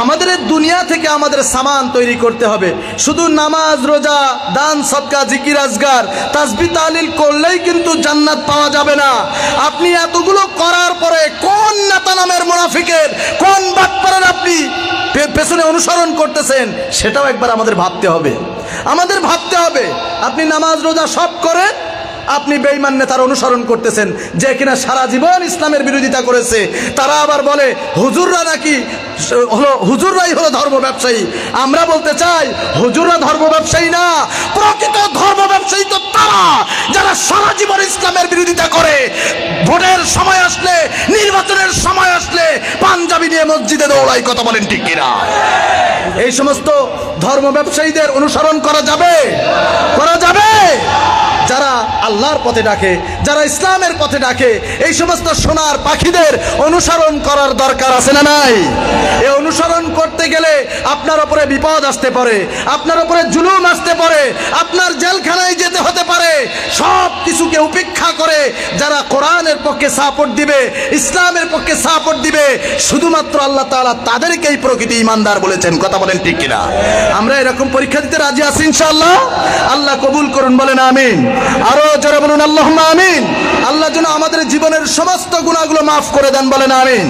আমাদের দুনিয়া থেকে আমাদের সামান তৈরি করতে হবে। শুধু নামাজ, রোজা, দান, সদকা, জিকির, আজগার, তাসবিহ, তাহলিল করলেই কিন্তু জান্নাত পাওয়া যাবে না। আপনি এতগুলো করার পরে কোন নেতা নামের মুনাফিকের, কোন বাটপারের আপনি পেছনে অনুসরণ করতেছেন, সেটাও একবার আমাদের ভাবতে হবে। আপনি নামাজ, রোজা সব করেন, আপনি বেঈমান নেতার অনুসরণ করতেছেন, যে কিনা সারা জীবন ইসলামের বিরোধিতা করেছে। তারা আবার বলে হুজুররাই হলো ধর্ম ব্যবসায়ী। আমরা বলতে চাই, হুজুররা ধর্ম ব্যবসায়ী না, প্রকৃত ধর্ম ব্যবসায়ী তো তারা যারা সারা জীবন ইসলামের বিরোধিতা করে, ভোটের সময় আসলে, নির্বাচনের সময় আসলে পাঞ্জাবি নিয়ে মসজিদে দৌড়ায়। কথা বলেন ঠিক কিনা? এই সমস্ত ধর্ম ব্যবসায়ীদের অনুসরণ করা যাবে? যারা আল্লাহর পথে ডাকে, যারা ইসলামের পথে ডাকে, এই সমস্ত সোনার পাখিদের অনুসরণ করার দরকার আছে না নাই? এই অনুসরণ করতে গেলে আপনার উপরে বিপদ আসতে পারে, আপনার উপরে জুলুম আসতে পারে, আপনার জেলখানায় যেতে হতে পারে। সব কিছুকে উপেক্ষা করে যারা কোরআনের পক্ষে সাপোর্ট দিবে, ইসলামের পক্ষে সাপোর্ট দিবে, শুধুমাত্র আল্লাহ তাআলা তাদেরকেই প্রকৃত ঈমানদার বলেছেন। কথা বলেন ঠিক কিনা? আমরা এরকম পরীক্ষা দিতে রাজি আছি ইনশাআল্লাহ। আল্লাহ কবুল করুন, বলেন আমিন। আরো যারা বলুন আল্লাহুম্মা আমিন। আল্লাহ যেন আমাদের জীবনের সমস্ত গুনাহগুলো মাফ করে দেন, বলেন আমিন।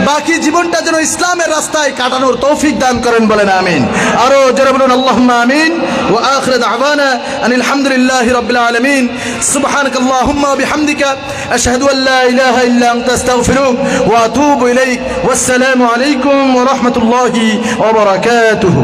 বাকি জীবনটা যেন ইসলামের রাস্তায় কাটানোর তৌফিক দান করেন, বলেন আমিন। আরো যারা বলুন আল্লাহুম্মা আমিন। ওয়া আখিরু দাওয়ানা আনিল হামদুলিল্লাহি রাব্বিল আলামিন। সুবহানাকাল্লাহুম্মা ওয়া বিহামদিকা আশহাদু আল লা ইলাহা ইল্লা আনতা আস্তাগফিরুক ওয়া আতুবু ইলাইক। ওয়াসসালামু আলাইকুম ওয়া রাহমাতুল্লাহি ওয়া বারাকাতুহু।